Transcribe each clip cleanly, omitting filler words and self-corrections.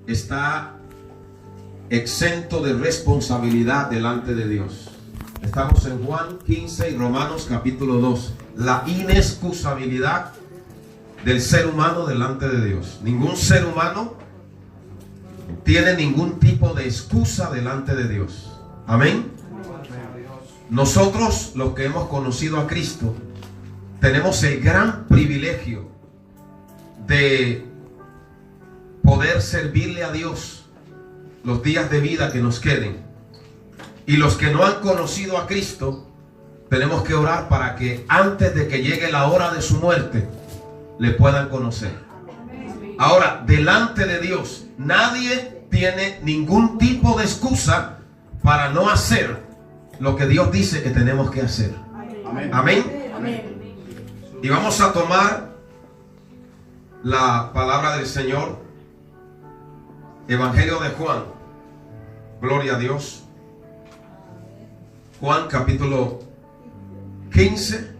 está exento de responsabilidad delante de Dios. Estamos en Juan 15 y Romanos capítulo 2. La inexcusabilidad del ser humano delante de Dios. Ningún ser humano tiene ningún tipo de excusa delante de Dios. Amén. Nosotros, los que hemos conocido a Cristo, tenemos el gran privilegio de poder servirle a Dios los días de vida que nos queden. Y los que no han conocido a Cristo, tenemos que orar para que antes de que llegue la hora de su muerte, le puedan conocer. Ahora, delante de Dios, nadie tiene ningún tipo de excusa para no hacer lo que Dios dice que tenemos que hacer. Amén. Amén. Amén. Y vamos a tomar la palabra del Señor. Evangelio de Juan. Gloria a Dios. Juan capítulo 15.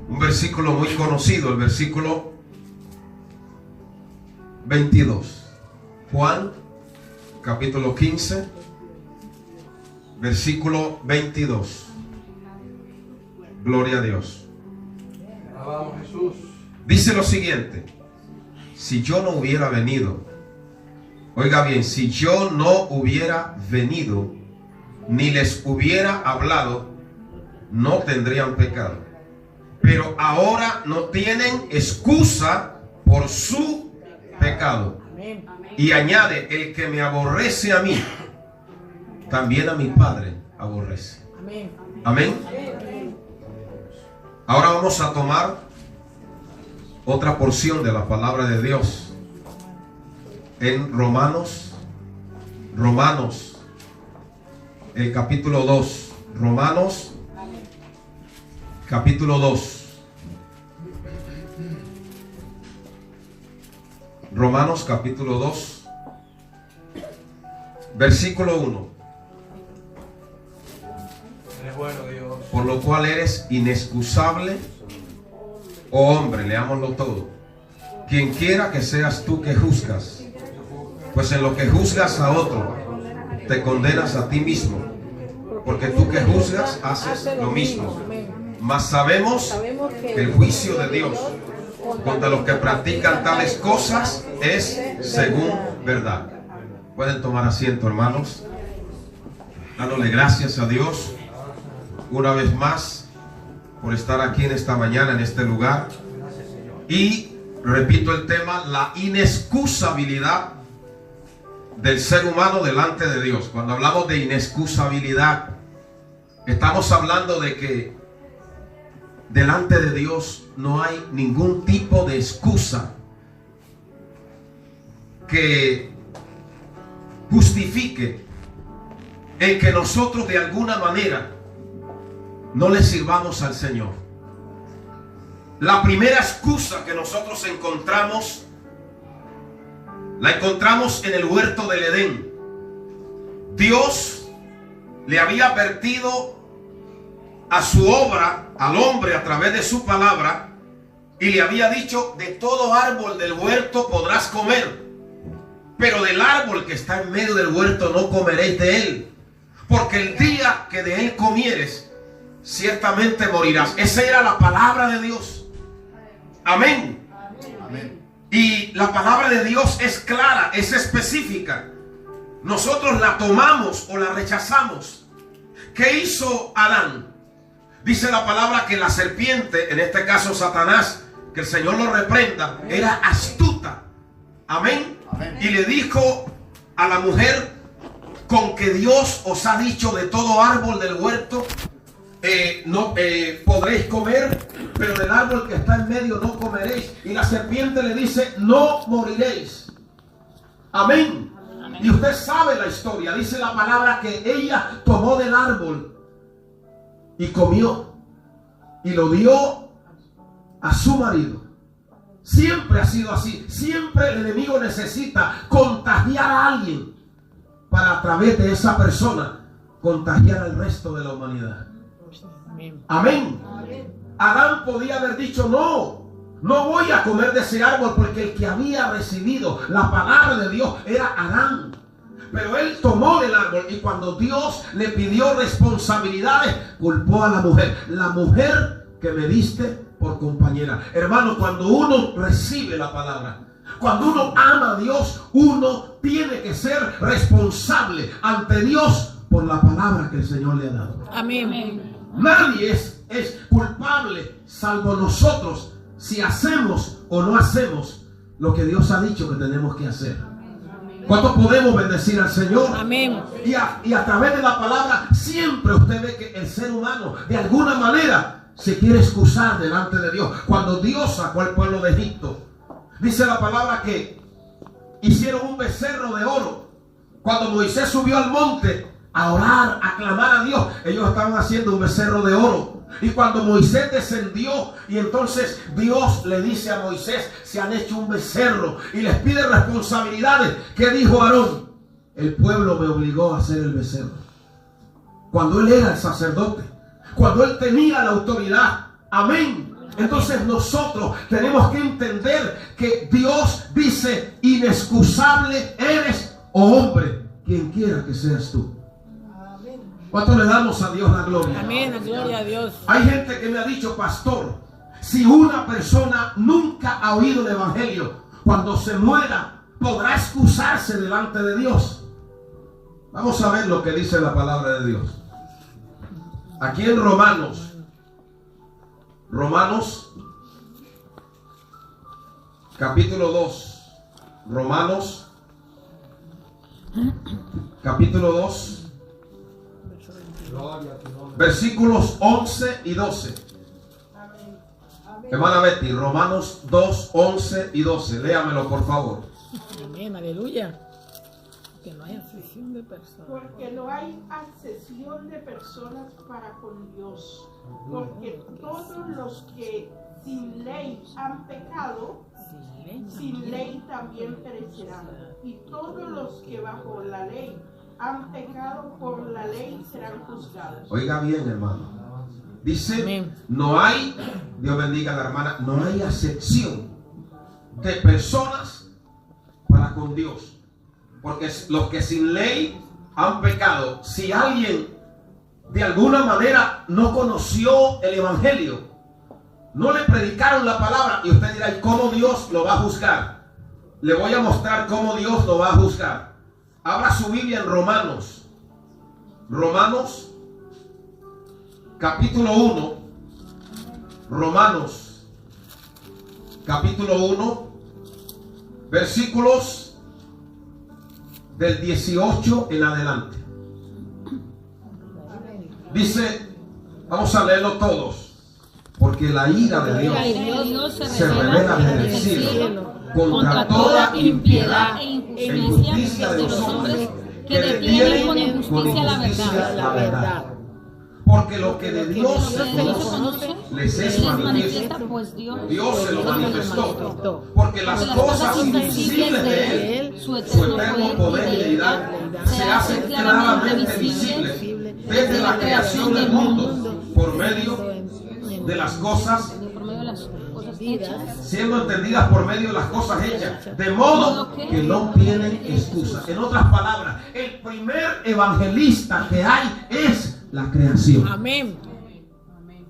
Un versículo muy conocido, el versículo 22. Juan capítulo 15, versículo 22. Gloria a Dios. Alabamos Jesús. Dice lo siguiente: si yo no hubiera venido, oiga bien, si yo no hubiera venido ni les hubiera hablado, no tendrían pecado. Pero ahora no tienen excusa por su pecado. Y añade: el que me aborrece a mí, también a mi Padre aborrece. Amén. Ahora vamos a tomar otra porción de la palabra de Dios en Romanos, el capítulo 2. Romanos capítulo 2. Romanos capítulo 2, versículo 1. Eres bueno, Dios. Por lo cual eres inexcusable, oh hombre, leámoslo todo. Quien quiera que seas tú que juzgas, pues en lo que juzgas a otro, te condenas a ti mismo, porque tú que juzgas haces lo mismo. Mas sabemos que el juicio de Dios contra los que practican tales cosas es según verdad. Pueden tomar asiento, hermanos, dándole gracias a Dios una vez más por estar aquí en esta mañana, en este lugar. Y repito el tema: la inexcusabilidad del ser humano delante de Dios. Cuando hablamos de inexcusabilidad, estamos hablando de que delante de Dios no hay ningún tipo de excusa que justifique el que nosotros de alguna manera no le sirvamos al Señor. La primera excusa que nosotros encontramos, la encontramos en el huerto del Edén. Dios le había advertido a su obra, al hombre, a través de su palabra, y le había dicho: de todo árbol del huerto podrás comer, pero del árbol que está en medio del huerto no comeréis de él, porque el día que de él comieres, ciertamente morirás. Esa era la palabra de Dios. Amén. Amén. Y la palabra de Dios es clara, es específica. Nosotros la tomamos o la rechazamos. ¿Qué hizo Adán? Dice la palabra que la serpiente, en este caso Satanás, que el Señor lo reprenda, era astuta. Amén. Amén. Y le dijo a la mujer: con que Dios os ha dicho de todo árbol del huerto no podréis comer, pero del árbol que está en medio no comeréis. Y la serpiente le dice: no moriréis. Amén. Amén. Y usted sabe la historia. Dice la palabra que ella tomó del árbol y comió y lo dio a su marido. Siempre ha sido así. Siempre el enemigo necesita contagiar a alguien para, a través de esa persona, contagiar al resto de la humanidad. Amén. Adán podía haber dicho: no, no voy a comer de ese árbol, porque el que había recibido la palabra de Dios era Adán. Pero él tomó del árbol, y cuando Dios le pidió responsabilidades, culpó a la mujer. La mujer que me diste por compañera. Hermano, cuando uno recibe la palabra, cuando uno ama a Dios, uno tiene que ser responsable ante Dios por la palabra que el Señor le ha dado. Amén. Nadie es culpable salvo nosotros, si hacemos o no hacemos lo que Dios ha dicho que tenemos que hacer. ¿Cuántos podemos bendecir al Señor? Amén. Y a través de la palabra siempre usted ve que el ser humano de alguna manera se quiere excusar delante de Dios. Cuando Dios sacó al pueblo de Egipto, dice la palabra que hicieron un becerro de oro. Cuando Moisés subió al monte a orar, a clamar a Dios, ellos estaban haciendo un becerro de oro. Y cuando Moisés descendió, y entonces Dios le dice a Moisés, se han hecho un becerro, y les pide responsabilidades. ¿Qué dijo Aarón? El pueblo me obligó a hacer el becerro. Cuando él era el sacerdote, cuando él tenía la autoridad. Amén. Entonces nosotros tenemos que entender que Dios dice, inexcusable eres, oh hombre, quien quiera que seas tú. ¿Cuánto le damos a Dios la gloria? Amén, gloria a Dios. Hay gente que me ha dicho, pastor, si una persona nunca ha oído el evangelio, cuando se muera, ¿podrá excusarse delante de Dios? Vamos a ver lo que dice la palabra de Dios. Aquí en Romanos, capítulo 2. Romanos, capítulo 2. Versículos 11 y 12. Hermana Betty, Romanos 2, 11 y 12. Léamelo, por favor. Amén, aleluya. Que no hay accesión de personas. Porque no hay accesión de personas para con Dios. Porque todos los que sin ley han pecado, sin ley también perecerán. Y todos los que bajo la ley han pecado, por la ley serán juzgados. Oiga bien, hermano. Dice, Amén. No hay, Dios bendiga a la hermana, no hay acepción de personas para con Dios. Porque los que sin ley han pecado, si alguien de alguna manera no conoció el evangelio, no le predicaron la palabra, y usted dirá, ¿y cómo Dios lo va a juzgar? Le voy a mostrar cómo Dios lo va a juzgar. Abra su Biblia en Romanos. Romanos, capítulo 1. Romanos, capítulo 1, versículos del 18 en adelante. Dice, vamos a leerlo todos. Porque la ira de Dios se revela desde el cielo contra toda impiedad e injusticia de los hombres que detienen con injusticia la verdad. Porque lo que de Dios se conoce les es manifiesto, pues Dios se lo manifestó. Porque las cosas invisibles de Él, su eterno poder y deidad, se hacen claramente visibles desde la creación del mundo, por medio de las cosas siendo entendidas por medio de las cosas hechas, de modo que no tienen excusa. En otras palabras, el primer evangelista que hay es la creación. Amén.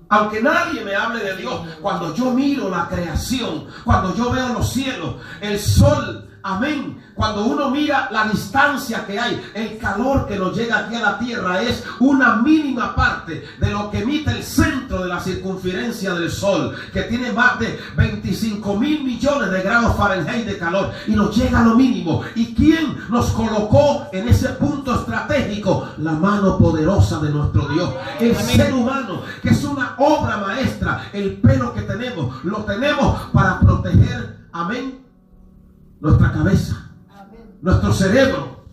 Aunque nadie me hable de Dios, cuando yo miro la creación, cuando yo veo los cielos, el sol, amén, cuando uno mira la distancia que hay, el calor que nos llega aquí a la tierra es una mínima parte de lo que emite el centro de la circunferencia del sol, que tiene más de 25 mil millones de grados Fahrenheit de calor, y nos llega a lo mínimo. ¿Y quién nos colocó en ese punto estratégico? La mano poderosa de nuestro Dios. El ser humano, que es una obra maestra. El pelo que tenemos, lo tenemos para proteger, amén, nuestra cabeza, nuestro cerebro,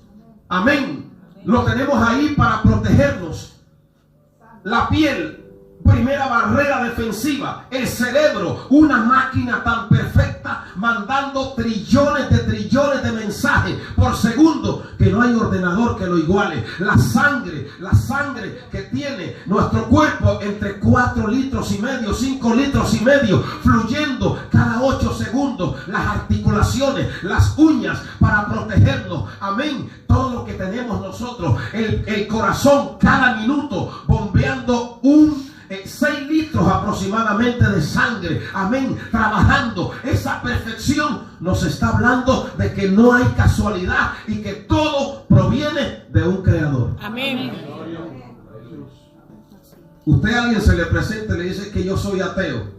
amén, lo tenemos ahí para protegernos. La piel, primera barrera defensiva. El cerebro, una máquina tan perfecta, mandando trillones de mensajes por segundo, que no hay ordenador que lo iguale. La sangre que tiene nuestro cuerpo, entre 4 litros y medio, 5 litros y medio, fluyendo cada 8 segundos, las articulaciones, las uñas para protegernos. Amén. Todo lo que tenemos nosotros, el corazón cada minuto bombeando 6 litros aproximadamente de sangre. Amén. Trabajando. Esa perfección nos está hablando de que no hay casualidad y que todo proviene de un creador. Amén. Usted a alguien se le presenta y le dice que yo soy ateo.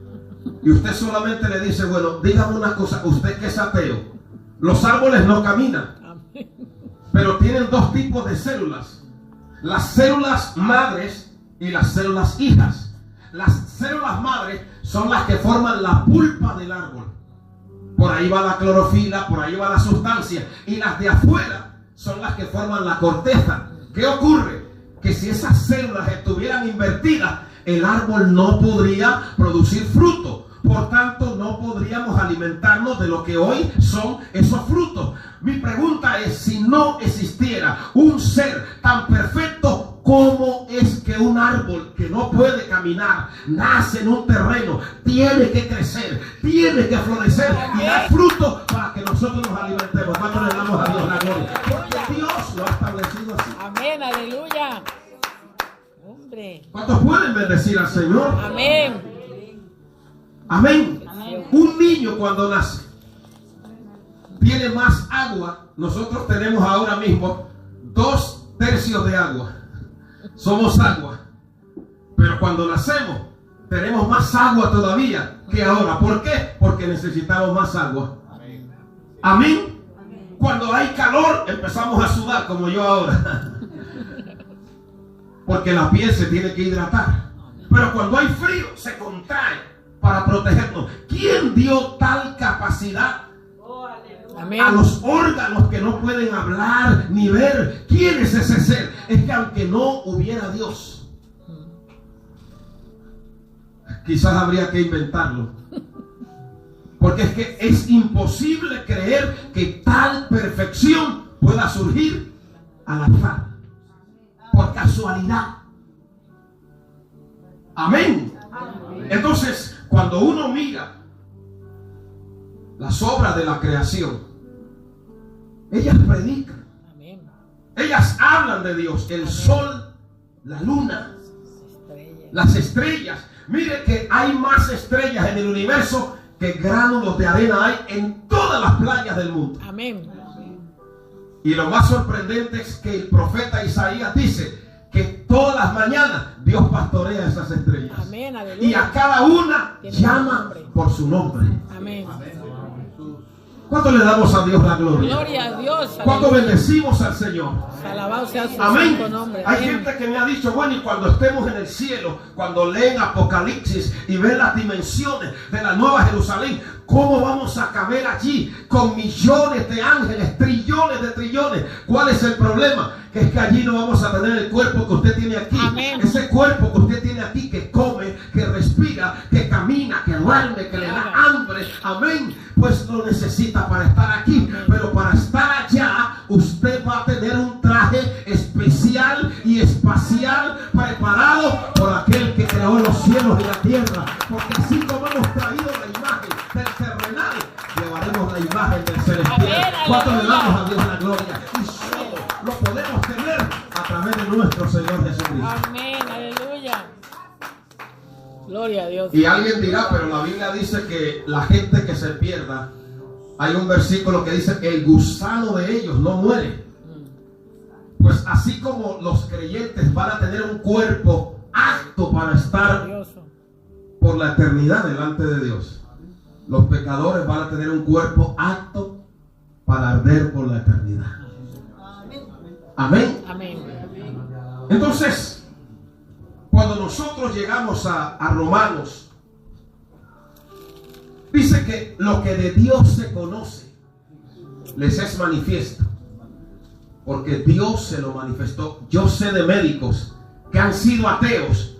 Y usted solamente le dice, bueno, dígame una cosa, usted que es ateo. Los árboles no caminan. Pero tienen 2 tipos de células. Las células madres y las células hijas. Las células madres son las que forman la pulpa del árbol. Por ahí va la clorofila, por ahí va la sustancia. Y las de afuera son las que forman la corteza. ¿Qué ocurre? Que si esas células estuvieran invertidas, el árbol no podría producir fruto. Por tanto, no podríamos alimentarnos de lo que hoy son esos frutos. Mi pregunta es, si no existiera un ser tan perfecto, ¿cómo es que un árbol que no puede caminar, nace en un terreno, tiene que crecer, tiene que florecer y dar fruto para que nosotros nos alimentemos? ¿Cuánto le damos a Dios la gloria? Porque Dios lo ha establecido así. Amén, aleluya. Hombre. ¿Cuántos pueden bendecir al Señor? Amén. Amén. Un niño cuando nace tiene más agua. Nosotros tenemos ahora mismo 2/3 de agua. Somos agua. Pero cuando nacemos tenemos más agua todavía que ahora. ¿Por qué? Porque necesitamos más agua. Amén. Cuando hay calor empezamos a sudar como yo ahora. Porque la piel se tiene que hidratar. Pero cuando hay frío se contrae para protegernos. ¿Quién dio tal capacidad a los órganos que no pueden hablar ni ver? ¿Quién es ese ser? Es que aunque no hubiera Dios, quizás habría que inventarlo. Porque es que es imposible creer que tal perfección pueda surgir al azar, por casualidad. Amén. Entonces, cuando uno mira las obras de la creación, ellas predican. Ellas hablan de Dios. El sol, la luna, las estrellas. Mire que hay más estrellas en el universo que gránulos de arena hay en todas las playas del mundo. Amén. Y lo más sorprendente es que el profeta Isaías dice que todas las mañanas Dios pastorea esas estrellas. Amén, aleluya. Y a cada una llama por su nombre. Amén. ¿Cuánto le damos a Dios la gloria? Gloria a Dios. ¿Cuánto bendecimos al Señor? Alabado sea su Amén. santo nombre. Hay Amén. gente que me ha dicho, bueno, y cuando estemos en el cielo, cuando leen Apocalipsis y ven las dimensiones de la Nueva Jerusalén, ¿cómo vamos a caber allí con millones de ángeles, trillones de trillones? ¿Cuál es el problema? Que es que allí no vamos a tener el cuerpo que usted tiene aquí. Amén. Ese cuerpo que usted tiene aquí, que come, que respira, que camina, que duerme, que le da hambre. Amén. Pues lo necesita para estar aquí. Pero para estar allá, usted va a tener un traje especial y espacial preparado por aquel que creó los cielos y la tierra. Porque así como hemos traído la imagen del terrenal, llevaremos la imagen del celestial. ¿Cuánto le damos a Dios la gloria? Y solo lo podemos tener a través de nuestro Señor Jesucristo. Amén, aleluya. Gloria a Dios. Y alguien dirá, pero la Biblia dice que la gente que se pierda, hay un versículo que dice que el gusano de ellos no muere. Pues así como los creyentes van a tener un cuerpo apto para estar por la eternidad delante de Dios, los pecadores van a tener un cuerpo apto para arder por la eternidad. Amén. Amén. Entonces, cuando nosotros llegamos a Romanos, dice que lo que de Dios se conoce les es manifiesto, porque Dios se lo manifestó. Yo sé de médicos que han sido ateos,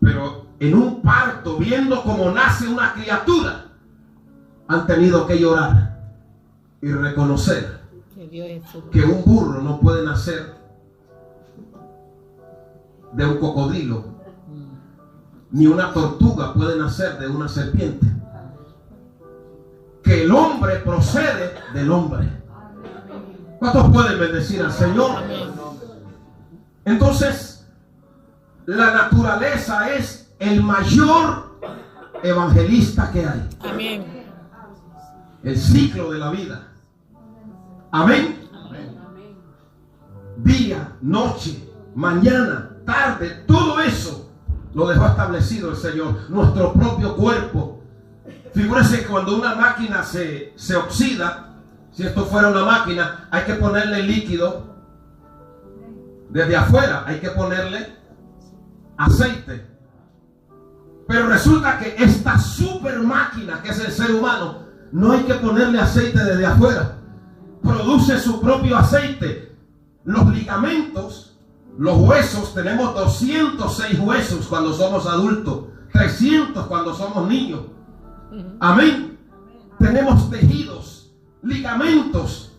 pero en un parto, viendo cómo nace una criatura, han tenido que llorar y reconocer Que Dios es su... que un burro no puede nacer de un cocodrilo, ni una tortuga puede nacer de una serpiente. Que el hombre procede del hombre. ¿Cuántos pueden bendecir al Señor? Entonces, la naturaleza es el mayor evangelista que hay. Amén. El ciclo de la vida. Amén. Día, noche, mañana, tarde, todo eso lo dejó establecido el Señor. Nuestro propio cuerpo. Figúrese que cuando una máquina se oxida, si esto fuera una máquina, hay que ponerle líquido desde afuera, hay que ponerle aceite. Pero resulta que esta super máquina que es el ser humano, no hay que ponerle aceite desde afuera. Produce su propio aceite. Los ligamentos, los huesos, tenemos 206 huesos cuando somos adultos, 300 cuando somos niños. Amén. Tenemos tejidos, ligamentos.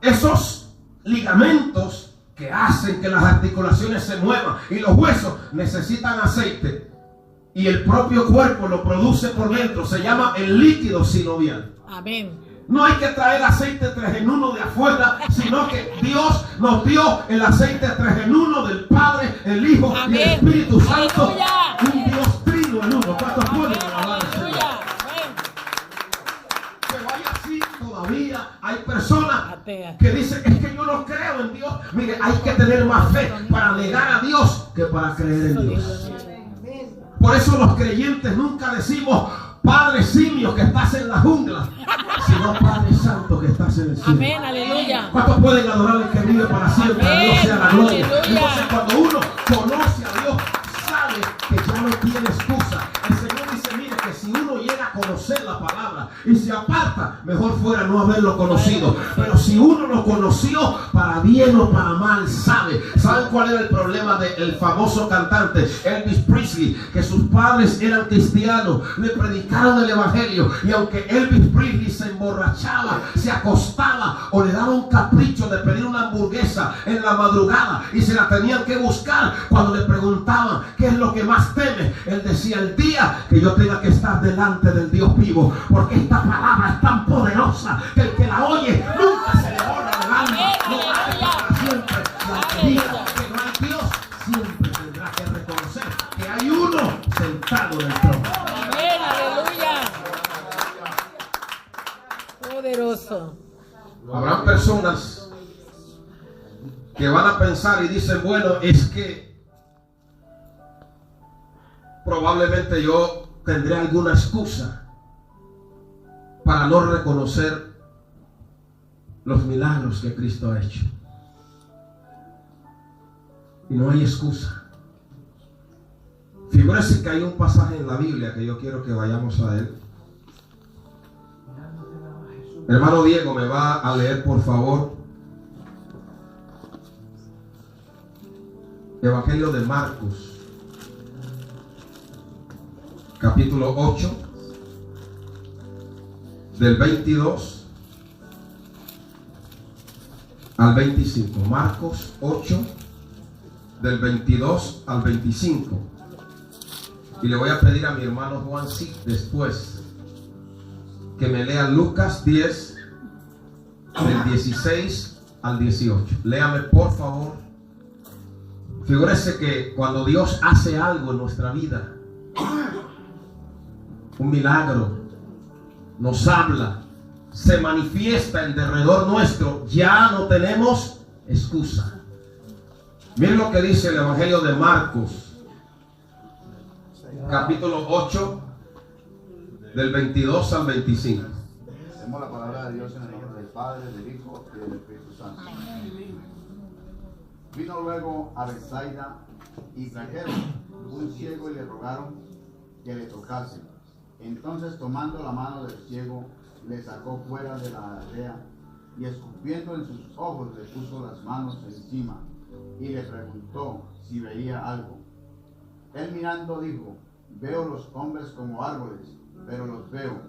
Esos ligamentos que hacen que las articulaciones se muevan y los huesos necesitan aceite. Y el propio cuerpo lo produce por dentro. Se llama el líquido sinovial. Amén. No hay que traer aceite 3 en 1 de afuera, sino que Dios nos dio el aceite 3 en 1 del Padre, el Hijo y el Espíritu Santo. Aleluya. Un Dios trino en uno. ¿Cuántos pueden alabar al Señor? Aleluya. Pero hay así todavía, hay personas Atea. que dicen, es que yo no creo en Dios. Mire, hay que tener más fe para negar a Dios que para creer en Dios. Por eso los creyentes nunca decimos, Padre simio que estás en la jungla, sino Padre santo que estás en el cielo. Amén, aleluya. ¿Cuántos pueden adorar al que vive para siempre? A Dios sea la gloria. Aleluya. Entonces cuando uno conoce a Dios, sabe que ya no tiene excusa. El Señor dice, mire, que si uno llega a conocer la palabra y se aparta, mejor fuera no haberlo conocido. Pero si uno lo conoció, para bien o para mal, sabe. ¿Saben cuál era el problema del famoso cantante Elvis Presley? Que sus padres eran cristianos, le predicaron el evangelio, y aunque Elvis Presley se emborrachaba, se acostaba o le daba un capricho de pedir una hamburguesa en la madrugada y se la tenían que buscar, cuando le preguntaban qué es lo que más teme, él decía, el día que yo tenga que estar delante del Dios vivo, porque esta palabra es tan poderosa que el que la oye nunca se le borra del alma, no vale para siempre. La que diga que no hay Dios siempre tendrá que reconocer que hay uno sentado en el trono. Amén, aleluya. Poderoso. Habrán personas que van a pensar y dicen, bueno, es que probablemente yo tendré alguna excusa para no reconocer los milagros que Cristo ha hecho. Y no hay excusa. Figúrese que hay un pasaje en la Biblia que yo quiero que vayamos a él. Hermano Diego, me va a leer, por favor, Evangelio de Marcos, capítulo 8, del 22 al 25. Marcos 8, del 22 al 25. Y le voy a pedir a mi hermano Juan sí después que me lea Lucas 10, del 16 al 18. Léame, por favor. Figúrese que cuando Dios hace algo en nuestra vida, un milagro, nos habla, se manifiesta en derredor nuestro, ya no tenemos excusa. Miren lo que dice el Evangelio de Marcos, capítulo 8, del 22 al 25. Tenemos la palabra de Dios en el nombre del Padre, del Hijo y del Espíritu Santo. Vino luego a Betsaida y trajeron un ciego y le rogaron que le tocase. Entonces, tomando la mano del ciego, le sacó fuera de la aldea y escupiendo en sus ojos le puso las manos encima y le preguntó si veía algo. Él mirando dijo, veo los hombres como árboles, pero los veo.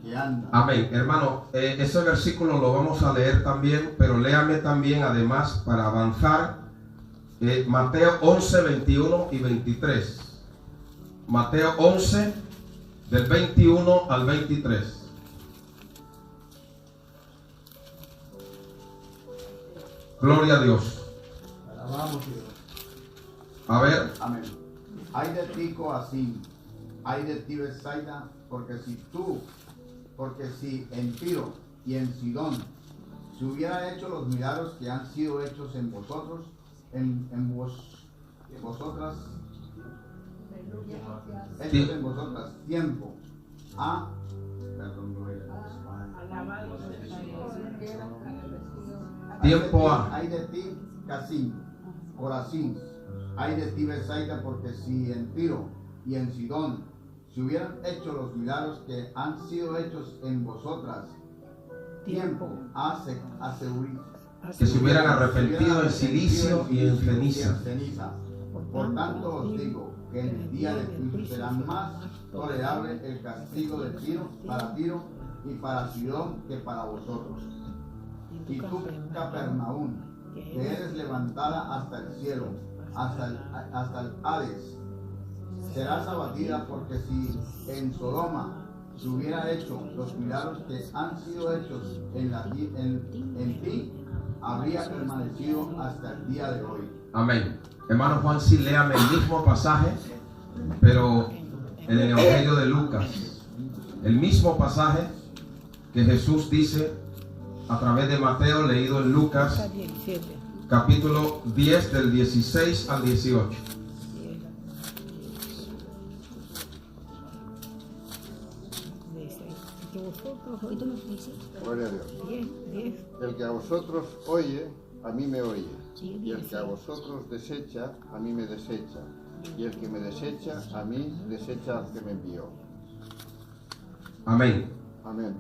que anda. Amén. Hermano, ese versículo lo vamos a leer también, pero léame también además para avanzar Mateo 11, 21 y 23. Mateo 11, del 21 al 23. Gloria a Dios. Alabamos Dios. A ver. Amén. Ay de ti, Corazín, ay de ti, Betsaida, porque si en Tiro y en Sidón se hubieran hecho los milagros que han sido hechos en vosotros, vosotras, hechos en vosotras, tiempo a, Tiempo a. Ay de ti, Corazín, ay de ti, Betsaida, porque si en Tiro y en Sidón se hubieran hecho los milagros que han sido hechos en vosotras, tiempo hace Que se hubieran arrepentido en silicio y en ceniza. Por tanto os digo que en el día del juicio será más tolerable el castigo de Tiro y para Sidón que para vosotros. Y tú, Capernaum, que eres levantada hasta el cielo, hasta el Hades, serás abatida, porque si en Sodoma se hubiera hecho los milagros que han sido hechos en ti, habría permanecido hasta el día de hoy. Amén. Hermano Juan, sí, léame el mismo pasaje, pero en el Evangelio de Lucas. El mismo pasaje que Jesús dice a través de Mateo, leído en Lucas, capítulo 10, del 16 al 18. Gloria a Dios. El que a vosotros oye, a mí me oye. Y el que a vosotros desecha, a mí me desecha. Y el que me desecha, a mí desecha al que me envió. Amén. Amén.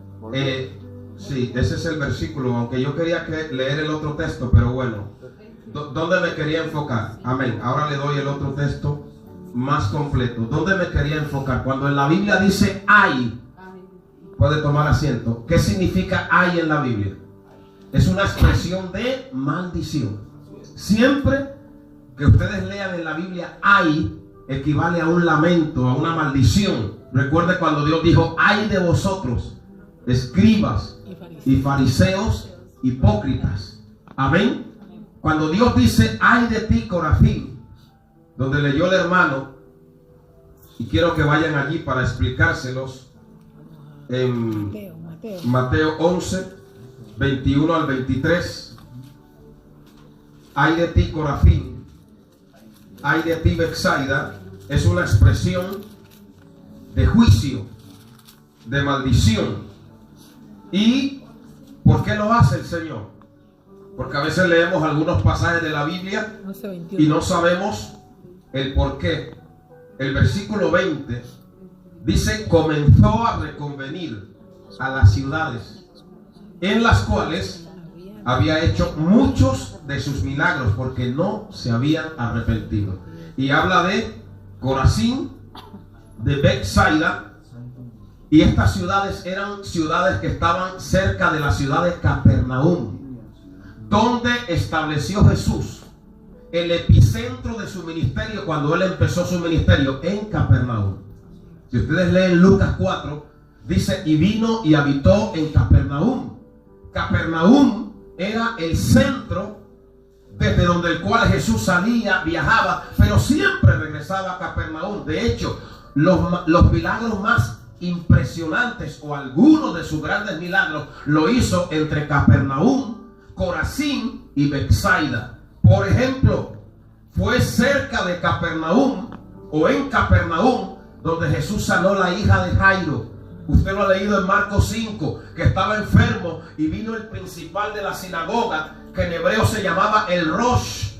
Sí, ese es el versículo, aunque yo quería leer el otro texto, pero bueno, ¿dónde me quería enfocar? Amén. Ahora le doy el otro texto más completo. ¿Dónde me quería enfocar? Cuando en la Biblia dice hay, puede tomar asiento. ¿Qué significa hay en la Biblia? Es una expresión de maldición. Siempre que ustedes lean en la Biblia hay, equivale a un lamento, a una maldición. Recuerde cuando Dios dijo: ay de vosotros, escribas y fariseos hipócritas. Amén. Cuando Dios dice ay de ti, Corazín, donde leyó el hermano, y quiero que vayan allí para explicárselos, en Mateo 11, 21 al 23. Ay de ti, Corazín, ay de ti, Betsaida, es una expresión de juicio, de maldición. ¿Y por qué lo hace el Señor? Porque a veces leemos algunos pasajes de la Biblia y no sabemos el por qué. El versículo 20 dice: comenzó a reconvenir a las ciudades en las cuales había hecho muchos de sus milagros, porque no se habían arrepentido. Y habla de Corazín, de Betsaida. Y estas ciudades eran ciudades que estaban cerca de la ciudad de Capernaum, donde estableció Jesús el epicentro de su ministerio cuando él empezó su ministerio, en Capernaum. Si ustedes leen Lucas 4, dice: y vino y habitó en Capernaum. Capernaum era el centro desde donde el cual Jesús salía, viajaba, pero siempre regresaba a Capernaum. De hecho, los milagros más impresionantes, o algunos de sus grandes milagros, lo hizo entre Capernaum, Corazín y Betsaida. Por ejemplo, fue cerca de Capernaum, o en Capernaum, donde Jesús sanó la hija de Jairo. Usted lo ha leído en Marcos 5, que estaba enfermo y vino el principal de la sinagoga, que en hebreo se llamaba el Rosh,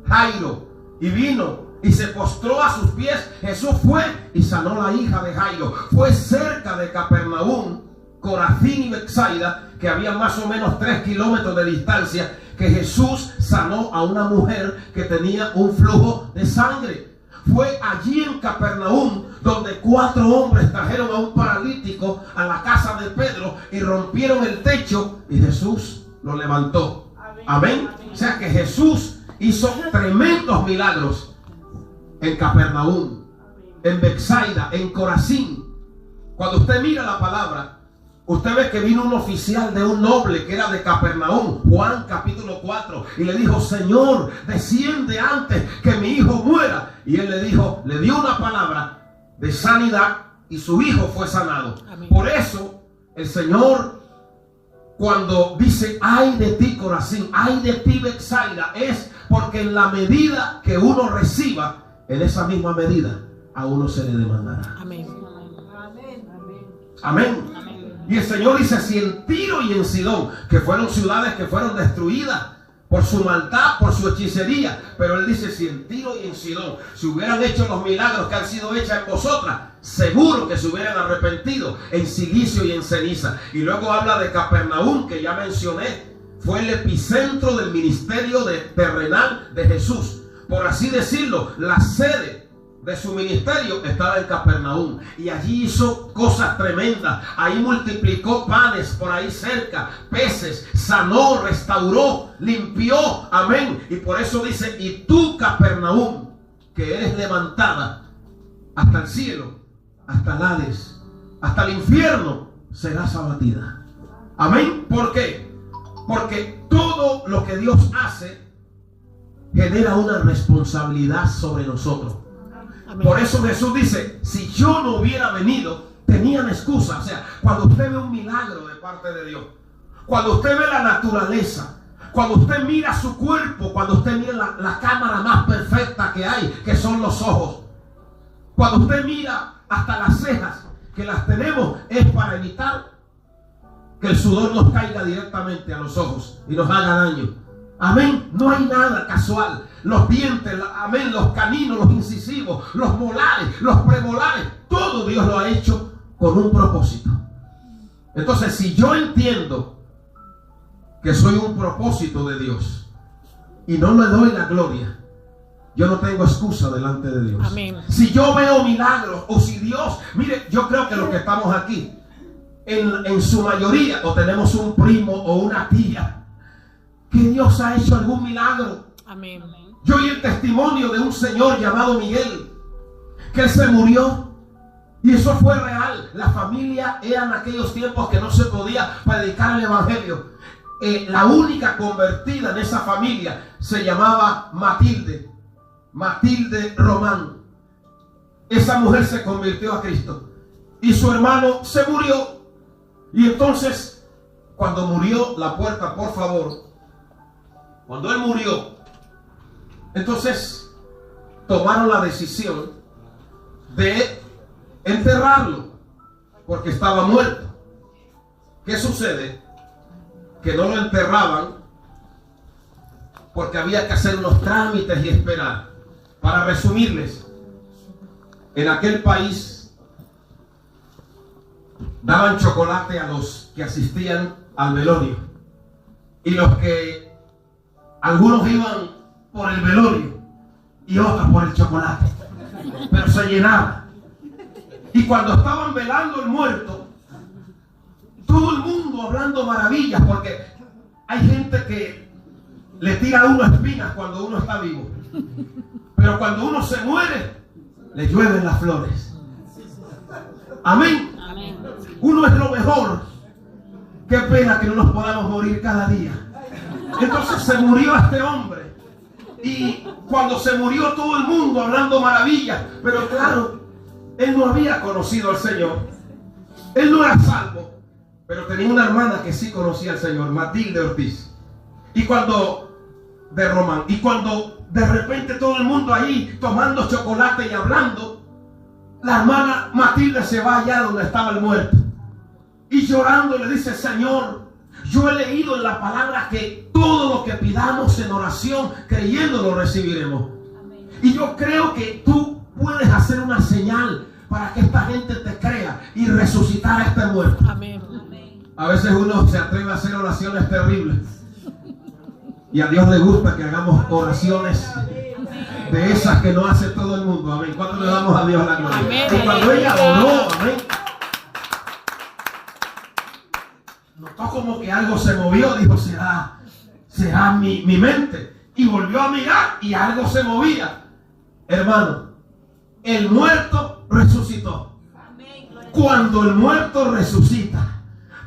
Jairo, y vino y se postró a sus pies. Jesús fue y sanó la hija de Jairo. Fue cerca de Capernaum, Corazín y Betsaida, que había más o menos 3 kilómetros de distancia, que Jesús sanó a una mujer que tenía un flujo de sangre. Fue allí en Capernaum donde 4 hombres trajeron a un paralítico a la casa de Pedro y rompieron el techo y Jesús lo levantó. Amén. O sea que Jesús hizo tremendos milagros en Capernaum, en Betsaida, en Corazín. Cuando usted mira la palabra, usted ve que vino un oficial de un noble que era de Capernaum, Juan capítulo 4, y le dijo: Señor, desciende antes que mi hijo muera. Y él le dijo, le dio una palabra de sanidad y su hijo fue sanado. Amén. Por eso el Señor, cuando dice ay de ti Corazín, ay de ti Betsaida, es porque en la medida que uno reciba, en esa misma medida a uno se le demandará. Amén. Amén. Amén. Y el Señor dice: si en Tiro y en Sidón, que fueron ciudades que fueron destruidas por su maldad, por su hechicería, pero Él dice: si en Tiro y en Sidón se hubieran hecho los milagros que han sido hechos en vosotras, seguro que se hubieran arrepentido en silicio y en ceniza. Y luego habla de Capernaum, que ya mencioné, fue el epicentro del ministerio terrenal de Jesús. Por así decirlo, la sede de su ministerio estaba en Capernaum, y allí hizo cosas tremendas. Ahí multiplicó panes por ahí cerca, peces, sanó, restauró, limpió. Amén. Y por eso dice: y tú, Capernaum, que eres levantada hasta el cielo, hasta el Hades, hasta el infierno, serás abatida. Amén. ¿Por qué? Porque todo lo que Dios hace genera una responsabilidad sobre nosotros. Amén. Por eso Jesús dice: si yo no hubiera venido, tenían excusa. O sea, cuando usted ve un milagro de parte de Dios, cuando usted ve la naturaleza, cuando usted mira su cuerpo, cuando usted mira la cámara más perfecta que hay, que son los ojos, cuando usted mira hasta las cejas, que las tenemos, es para evitar que el sudor nos caiga directamente a los ojos y nos haga daño. Amén. No hay nada casual. Los dientes, amén, los caninos, los incisivos, los molares, los premolares, todo Dios lo ha hecho con un propósito. Entonces, si yo entiendo que soy un propósito de Dios y no le doy la gloria, yo no tengo excusa delante de Dios. Amén. Si yo veo milagros, o si Dios, mire, yo creo que los que estamos aquí, en su mayoría, o tenemos un primo o una tía que Dios ha hecho algún milagro. Amén. Yo oí el testimonio de un señor llamado Miguel, que él se murió, y eso fue real. La familia era en aquellos tiempos que no se podía predicar el evangelio. La única convertida en esa familia se llamaba Matilde Román. Esa mujer se convirtió a Cristo y su hermano se murió. Y entonces, cuando murió, la puerta, por favor, cuando él murió, entonces tomaron la decisión de enterrarlo porque estaba muerto. ¿Qué sucede? Que no lo enterraban porque había que hacer unos trámites y esperar. Para resumirles, en aquel país daban chocolate a los que asistían al velorio, y los que algunos iban por el velorio y otros por el chocolate, pero se llenaba. Y cuando estaban velando el muerto, todo el mundo hablando maravillas, porque hay gente que le tira a uno espinas cuando uno está vivo, pero cuando uno se muere, le llueven las flores. Amén. Amén. Uno es lo mejor. Qué pena que no nos podamos morir cada día. Entonces se murió este hombre, y cuando se murió, todo el mundo hablando maravillas, pero claro, él no había conocido al Señor. Él no era salvo, pero tenía una hermana que sí conocía al Señor, Matilde Ortiz. Y cuando de repente todo el mundo ahí tomando chocolate y hablando, la hermana Matilde se va allá donde estaba el muerto, y llorando le dice: Señor, yo he leído en la palabra que todo lo que pidamos en oración, creyendo, lo recibiremos. Amén. Y yo creo que tú puedes hacer una señal para que esta gente te crea y resucitar a este muerto. Amén. A veces uno se atreve a hacer oraciones terribles, y a Dios le gusta que hagamos oraciones de esas que no hace todo el mundo. Amén. ¿Cuánto le damos a Dios la gloria? Amén. Y cuando ella oró, amén, notó como que algo se movió. Dijo, será mi mente. Y volvió a mirar y algo se movía. Hermano, el muerto resucitó. Cuando el muerto resucita,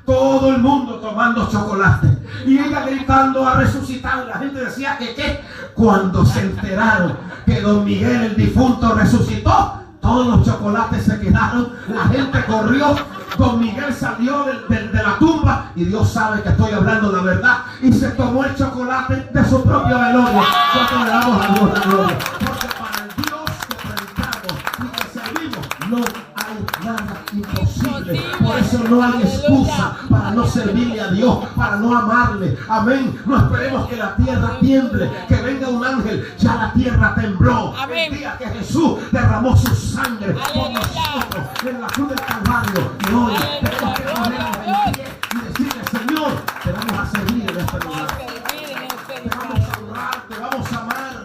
todo el mundo tomando chocolate y ella gritando a resucitar. La gente decía que ¿qué? Cuando se enteraron que don Miguel el difunto resucitó, todos los chocolates se quedaron, la gente corrió, don Miguel salió de la tumba y Dios sabe que estoy hablando la verdad y se tomó el chocolate de su propio velorio. Nosotros le damos a Dios la gloria, porque para el Dios que predicamos y que servimos no hay nada imposible. Por eso no hay excusa para no servirle a Dios, para no amarle. Amén. No esperemos que la tierra tiemble, que venga un ángel. Ya la tierra tembló el día que Jesús derramó su sangre por nosotros en la cruz del Calvario. Y hoy tenemos que ponernos en pie y decirle, Señor, te vamos a servir en este lugar. Te vamos a honrar, te vamos a amar.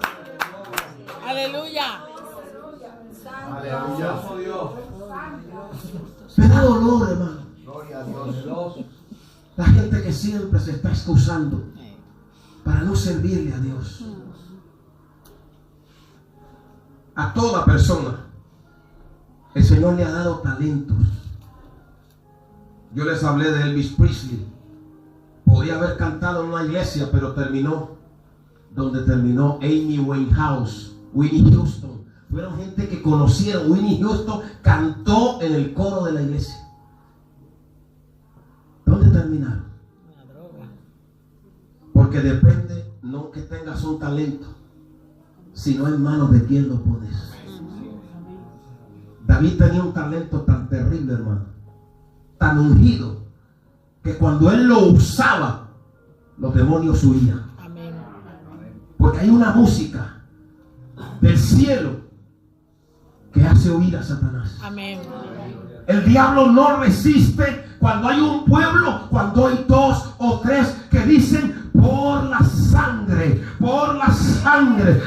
Aleluya. Aleluya. Me da dolor, hermano. Gloria a Dios. La gente que siempre se está excusando para no servirle a Dios. A toda persona el Señor le ha dado talentos. Yo les hablé de Elvis Presley. Podía haber cantado en una iglesia, pero terminó donde terminó Amy Winehouse, Whitney Houston. Fueron gente que conocieron. Whitney Houston cantó en el coro de la iglesia. ¿Dónde terminaron? Porque depende no que tengas un talento, sino en manos de quien lo pones. David tenía un talento tan terrible, hermano, tan ungido, que cuando él lo usaba, los demonios huían. Porque hay una música del cielo que hace huir a Satanás. Amén. El diablo no resiste cuando hay un pueblo, cuando hay dos o tres que dicen por la sangre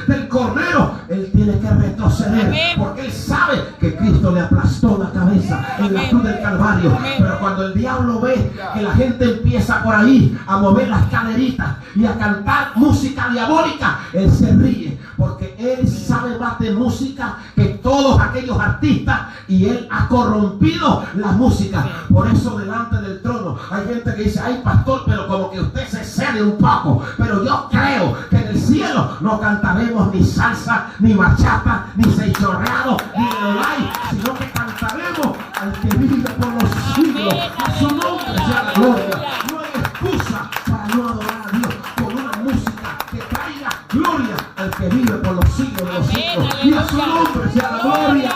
del Cordero, él tiene que retroceder. Amén. Porque él sabe que Cristo le aplastó la cabeza en la cruz del Calvario. Amén. Pero cuando el diablo ve que la gente empieza por ahí a mover las caderitas y a cantar música diabólica, él se ríe, porque él sabe más de música que todos aquellos artistas y él ha corrompido la música. Por eso delante del trono hay gente que dice, ay pastor, pero como que usted se cede un poco. Pero yo creo que en el cielo no cantaremos ni salsa, ni bachata, ni seichorreado, ni lelay, sino que cantaremos al que vive por los siglos. A su nombre sea la gloria. No hay excusa para no adorar a Dios con una música que traiga gloria al que vive por los siglos de los siglos. Y a su nombre sea la gloria.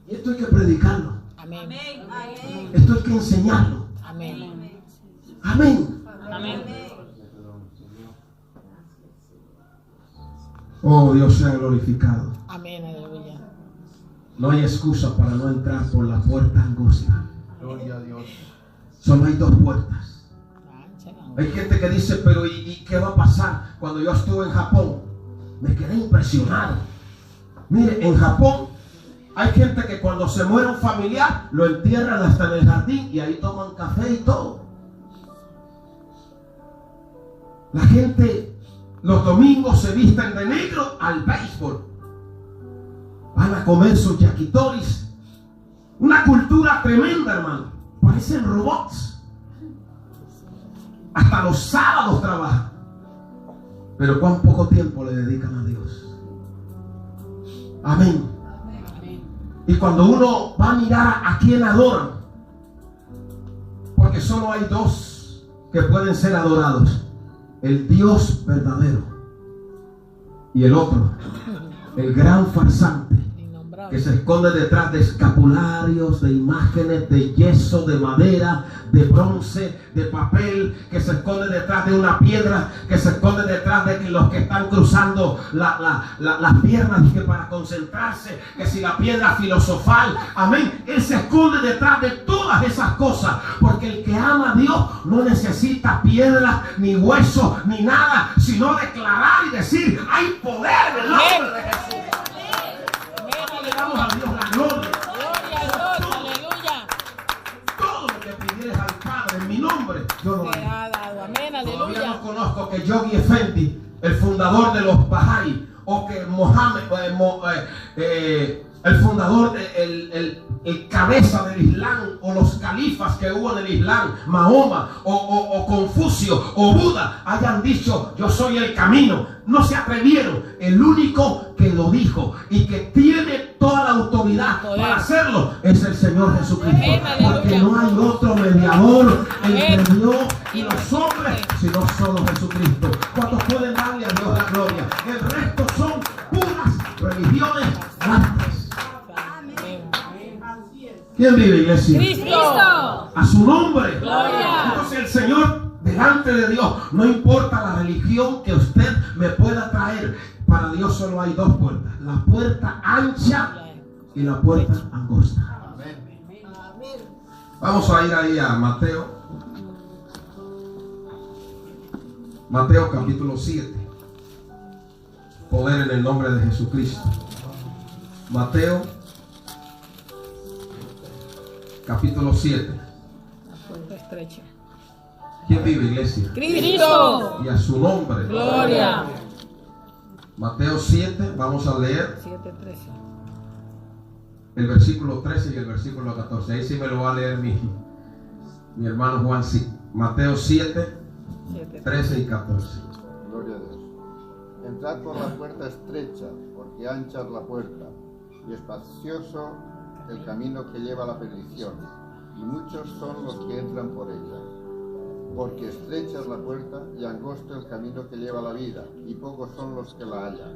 Y esto hay que predicarlo. Amén. Esto hay que enseñarlo. Amén. Amén. Amén. Oh, Dios sea glorificado. Amén. Aleluya. No hay excusa para no entrar por la puerta angosta. Gloria a Dios. Solo hay dos puertas. Hay gente que dice, pero ¿y qué va a pasar? Cuando yo estuve en Japón, me quedé impresionado. Mire, en Japón hay gente que cuando se muere un familiar lo entierran hasta en el jardín y ahí toman café y todo. La gente los domingos se visten de negro al béisbol. Van a comer sus yakitoris. Una cultura tremenda, hermano. Parecen robots. Hasta los sábados trabajan. Pero cuán poco tiempo le dedican a Dios. Amén. Y cuando uno va a mirar a quién adoran, porque solo hay dos que pueden ser adorados: el Dios verdadero y el otro, el gran farsante, que se esconde detrás de escapularios, de imágenes de yeso, de madera, de bronce, de papel, que se esconde detrás de una piedra, que se esconde detrás de que los que están cruzando las piernas, que para concentrarse, que si la piedra filosofal, amén, él se esconde detrás de todas esas cosas, porque el que ama a Dios no necesita piedras, ni huesos, ni nada, sino declarar y decir, hay poder en el nombre de Jesús. Le damos a Dios la gloria. Gloria a Dios, aleluya. Todo lo que pidieres al Padre en mi nombre, yo lo haré. Será dado, amén, Todavía aleluya. no conozco que Yogi Effendi, el fundador de los Bahá'í, o que Mohammed, el fundador, el cabeza del Islam, o los califas que hubo en el Islam, Mahoma, o Confucio, o Buda, hayan dicho, yo soy el camino. No se atrevieron. El único que lo dijo y que tiene toda la autoridad para hacerlo es el Señor Jesucristo. Amén, porque aleluya. no hay otro mediador entre Amén. Dios y los hombres, sino solo Jesucristo. ¿Cuántos pueden darle a Dios la gloria? El resto son puras religiones antes. Amén. Así es. ¿Quién vive, iglesia? Cristo. A su nombre. Gloria. Entonces el Señor, delante de Dios, no importa la religión que usted me pueda traer, para Dios solo hay dos puertas: la puerta ancha y la puerta angosta. Amén. Vamos a ir ahí a Mateo. Mateo capítulo 7. Poder en el nombre de Jesucristo. Mateo capítulo 7. La puerta estrecha. ¿Quién vive, iglesia? Cristo. Y a su nombre. Gloria. Mateo 7, vamos a leer 7:13. el versículo 13 y el versículo 14. Ahí sí me lo va a leer mi hermano Juan. Sí. Mateo 7, 13 y 14. Gloria a Dios. Entrad por la puerta estrecha, porque ancha es la puerta, y espacioso el camino que lleva a la perdición, y muchos son los que entran por ella. Porque estrecha es la puerta y angosto el camino que lleva a la vida, y pocos son los que la hallan.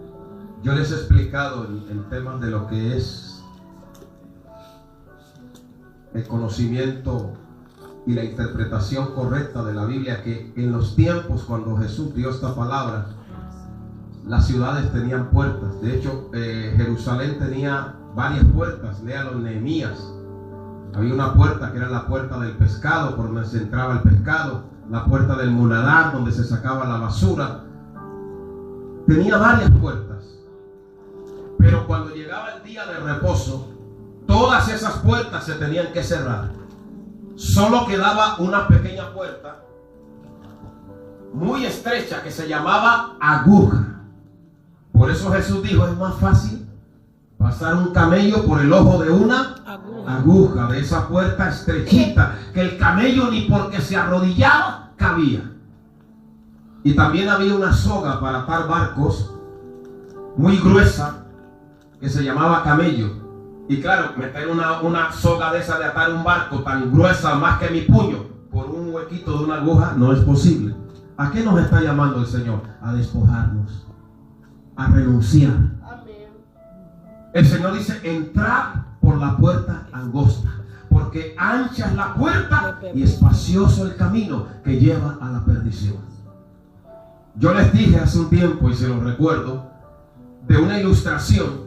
Yo les he explicado en temas de lo que es el conocimiento y la interpretación correcta de la Biblia, que en los tiempos cuando Jesús dio esta palabra, las ciudades tenían puertas. De hecho, Jerusalén tenía varias puertas. Léalo en Nehemías. Había una puerta que era la puerta del pescado, por donde se entraba el pescado, la puerta del muladar, donde se sacaba la basura. Tenía varias puertas. Pero cuando llegaba el día de reposo, todas esas puertas se tenían que cerrar. Solo quedaba una pequeña puerta, muy estrecha, que se llamaba aguja. Por eso Jesús dijo, es más fácil pasar un camello por el ojo de una aguja, de esa puerta estrechita, que el camello ni porque se arrodillaba cabía. Y también había una soga para atar barcos, muy gruesa, que se llamaba camello. Y claro, meter una soga de esa de atar un barco tan gruesa, más que mi puño, por un huequito de una aguja, no es posible. ¿A qué nos está llamando el Señor? A despojarnos, a renunciar. Amén. El Señor dice, entrad por la puerta angosta, porque ancha es la puerta y espacioso el camino que lleva a la perdición. Yo les dije hace un tiempo, y se lo recuerdo, de una ilustración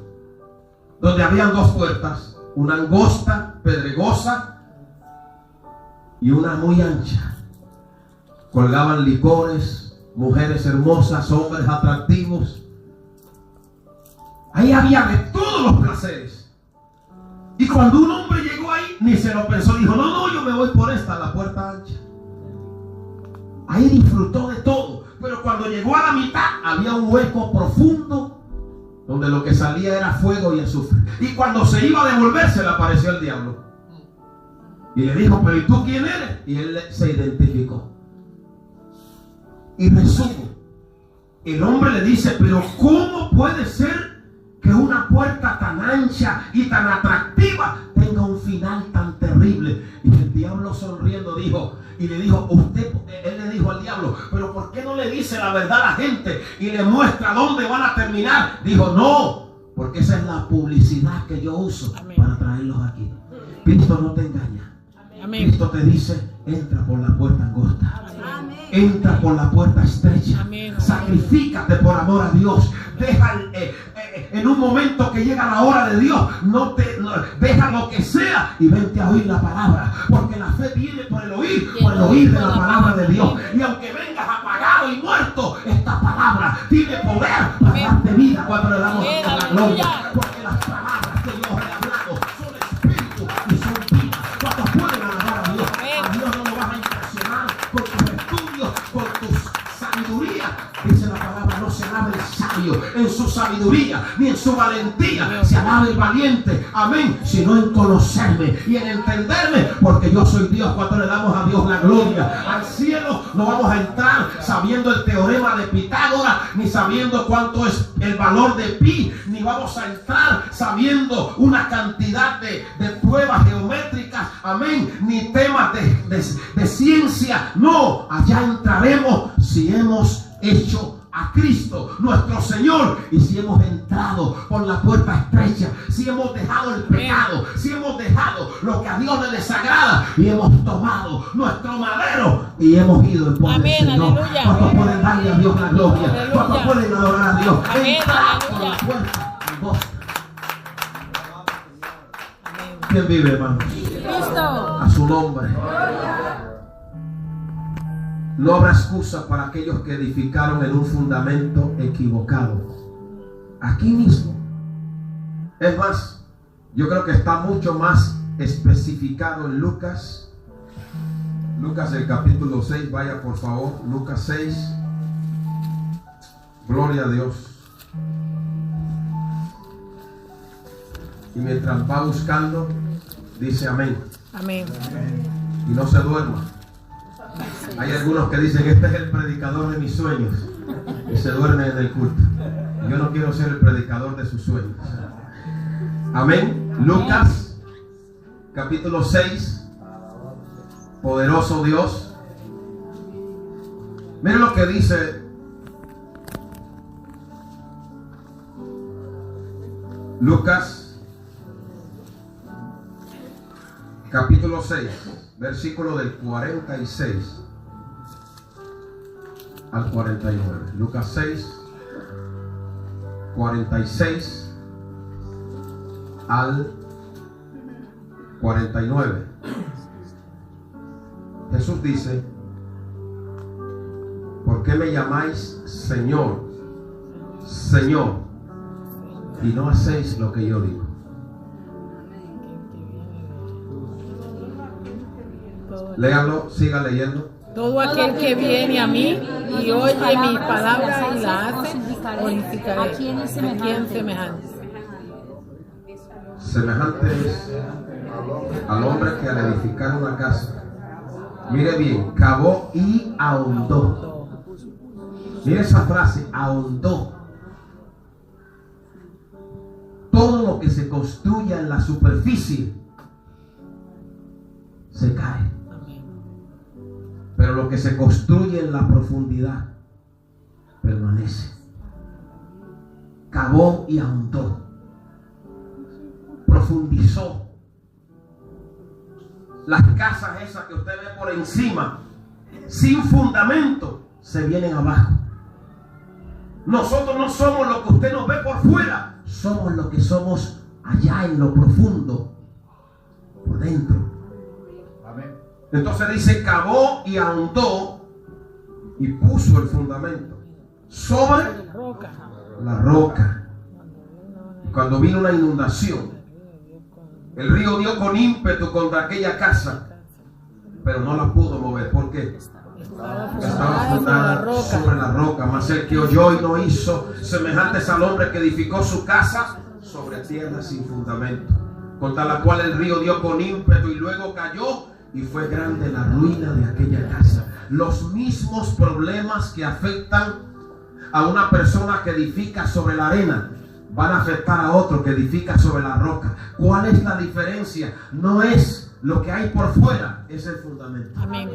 donde habían dos puertas, una angosta, pedregosa, y una muy ancha. Colgaban licores, mujeres hermosas, hombres atractivos. Ahí había de todos los placeres. Y cuando un hombre llegó ahí, ni se lo pensó, dijo, no, yo me voy por esta, la puerta ancha. Ahí disfrutó de todo. Pero cuando llegó a la mitad, había un hueco profundo, donde lo que salía era fuego y azufre. Y cuando se iba a devolver, se le apareció el diablo. Y le dijo, pero ¿y tú quién eres? Y él se identificó. Y resumo, el hombre le dice, pero ¿cómo puede ser que una puerta tan ancha y tan atractiva tenga un final tan terrible? Y el diablo sonriendo dijo, y le dijo, él le dijo al diablo, pero ¿por qué no le dice la verdad a la gente y le muestra dónde van a terminar? Dijo, no, Porque esa es la publicidad que yo uso Amén. para traerlos aquí. Cristo no te engaña. Amén. Cristo te dice, entra por la puerta angosta. Amén. Entra por la puerta estrecha. Amén. Sacrifícate por amor a Dios. Deja en un momento que llega la hora de Dios, deja lo que sea y vente a oír la palabra. Porque la fe viene por el oír de la palabra de Dios. Y aunque vengas apagado y muerto, esta palabra tiene poder para darte vida cuando le damos la gloria. Porque las palabras que Dios le ha hablado son espíritu y son vida. Cuando pueden alabar a Dios, a Dios no lo vas a impresionar con tus estudios, con tu sabiduría. Dice la palabra, no se alaba el sabio en su sabiduría, ni en su valentía se alaba el valiente, amén, sino en conocerme y en entenderme, porque yo soy Dios. Cuando le damos a Dios la gloria, al cielo no vamos a entrar sabiendo el teorema de Pitágoras, ni sabiendo cuánto es el valor de pi, ni vamos a entrar sabiendo una cantidad de pruebas geométricas, amén, ni temas de ciencia. No, allá entraremos si hemos hecho a Cristo nuestro Señor, y si hemos entrado por la puerta estrecha, si hemos dejado el pecado, si hemos dejado lo que a Dios le desagrada, y hemos tomado nuestro madero y hemos ido en pos del Señor. ¿Cuántos pueden darle a Dios la gloria? ¿Cuántos pueden adorar a Dios? Entrar por la puerta angosta. ¿Quién vive, hermano? Cristo. A su nombre. No habrá excusa para aquellos que edificaron en un fundamento equivocado. Aquí mismo. Es más, yo creo que está mucho más especificado en Lucas. Lucas el capítulo 6, vaya por favor. Lucas 6. Gloria a Dios. Y mientras va buscando, dice amén. Amén. Y no se duerma. Hay algunos que dicen, este es el predicador de mis sueños, y se duermen en el culto. Yo no quiero ser el predicador de sus sueños. Amén. Lucas capítulo 6. Poderoso Dios. Miren lo que dice Lucas capítulo 6, versículo del 46 al 49. Lucas 6, 46 al 49. Jesús dice, ¿por qué me llamáis Señor, Señor, y no hacéis lo que yo digo? Léanlo, siga leyendo. Todo aquel que viene a mí y oye mis palabras y las hace, glorificaré. ¿A quién semejante? Semejante es al hombre que al edificar una casa, mire bien, cavó y ahondó. Mire esa frase, ahondó. Todo lo que se construya en la superficie se cae, pero lo que se construye en la profundidad permanece. Cavó y ahondó, profundizó. Las casas esas que usted ve por encima, sin fundamento, se vienen abajo. Nosotros no somos lo que usted nos ve por fuera, somos lo que somos allá en lo profundo, por dentro. Amén. Entonces dice, cavó y ahondó y puso el fundamento sobre la roca. Y cuando vino una inundación, el río dio con ímpetu contra aquella casa, pero no la pudo mover. ¿Por qué? Estaba fundada sobre la roca. Mas el que oyó y no hizo, semejantes al hombre que edificó su casa sobre tierra sin fundamento, contra la cual el río dio con ímpetu y luego cayó, y fue grande la ruina de aquella casa. Los mismos problemas que afectan a una persona que edifica sobre la arena van a afectar a otro que edifica sobre la roca. ¿Cuál es la diferencia? No es lo que hay por fuera, es el fundamento. Amén.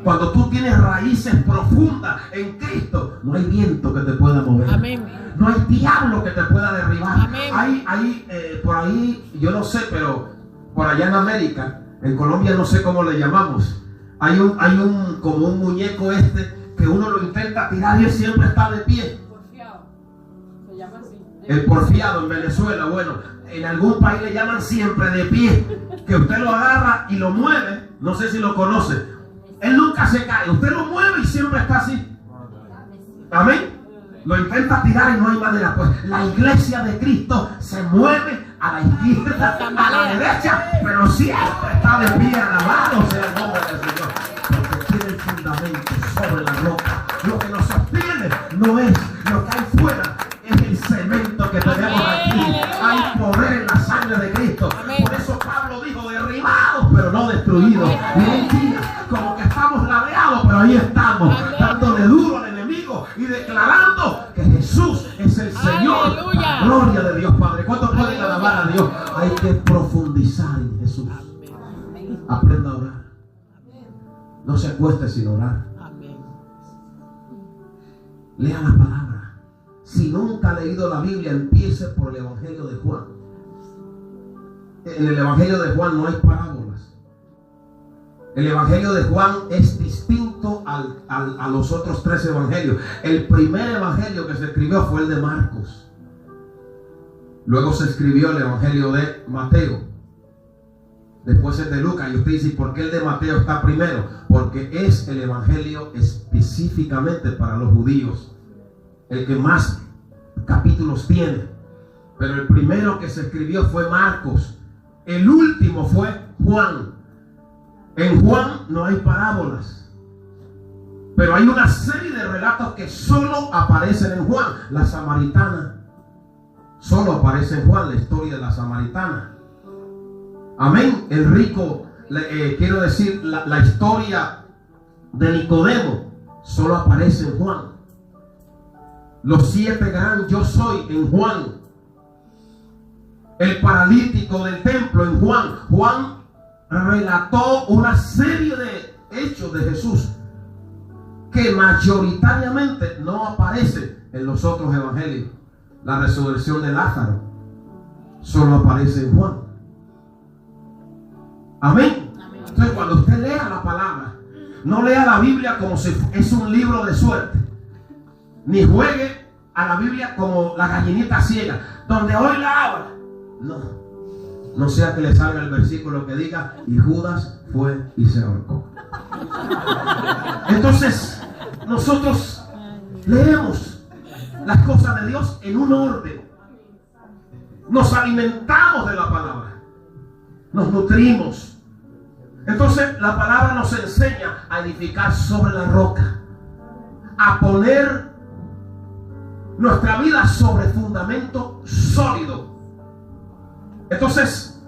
Cuando tú tienes raíces profundas en Cristo, no hay viento que te pueda mover. Amén. No hay diablo que te pueda derribar. Amén. Hay por ahí, yo no sé, pero por allá en América, en Colombia no sé cómo le llamamos. Hay un como un muñeco que uno lo intenta tirar y él siempre está de pie. Porfiado. Se llama así. El porfiado en Venezuela, bueno, en algún país le llaman siempre de pie, que usted lo agarra y lo mueve, no sé si lo conoce, él nunca se cae, usted lo mueve y siempre está así. Amén. Lo intenta tirar y no hay manera. Pues la iglesia de Cristo se mueve a la izquierda, a la derecha, pero siempre está de pie. Alabado sea el nombre del Señor, porque tiene el fundamento sobre la roca. Lo que nos sostiene no es lo que hay fuera, es el cemento que tenemos aquí. Hay poder en la sangre de Cristo. Por eso Pablo dijo: derribados pero no destruidos. Mentira, como que estamos ladeados, pero ahí estamos, dándole duro al enemigo y declarando que Jesús es el Señor. Aleluya. Gloria de Dios Padre. ¿Cuántos pueden alabar a Dios? Hay que profundizar en Jesús. Aprenda a orar. No se acueste sin orar. Amén. Lea la palabra. Si nunca ha leído la Biblia, empiece por el Evangelio de Juan. En el Evangelio de Juan no hay parábolas. El Evangelio de Juan es distinto a los otros 3 evangelios. El primer evangelio que se escribió fue el de Marcos. Luego se escribió el Evangelio de Mateo. Después el de Lucas. Y usted dice: ¿por qué el de Mateo está primero? Porque es el evangelio específicamente para los judíos, el que más capítulos tiene. Pero el primero que se escribió fue Marcos. El último fue Juan. En Juan no hay parábolas, pero hay una serie de relatos que solo aparecen en Juan. La samaritana solo aparece en Juan, la historia de la samaritana. Amén. El rico, quiero decir, la historia de Nicodemo solo aparece en Juan. Los 7 gran yo soy en Juan. El paralítico del templo en Juan. Juan relató una serie de hechos de Jesús que mayoritariamente no aparecen en los otros evangelios. La resurrección de Lázaro solo aparece en Juan. Amén. Entonces, cuando usted lea la palabra, no lea la Biblia como si es un libro de suerte, ni juegue a la Biblia como la gallinita ciega, donde hoy la abra. No sea que le salga el versículo que diga: y Judas fue y se ahorcó. Entonces, nosotros leemos las cosas de Dios en un orden. Nos alimentamos de la palabra, nos nutrimos. Entonces la palabra nos enseña a edificar sobre la roca, a poner nuestra vida sobre fundamento sólido. Entonces,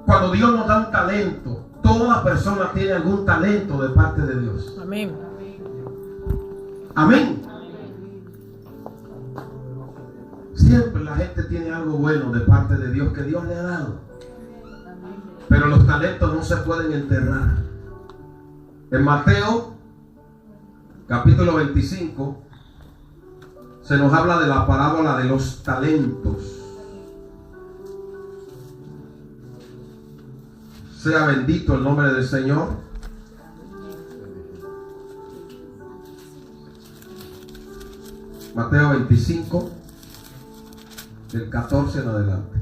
cuando Dios nos da un talento, toda persona tiene algún talento de parte de Dios. Amén. Amén. Siempre la gente tiene algo bueno de parte de Dios que Dios le ha dado. Pero los talentos no se pueden enterrar. En Mateo capítulo 25 se nos habla de la parábola de los talentos. Sea bendito el nombre del Señor. Mateo 25 del 14 en adelante.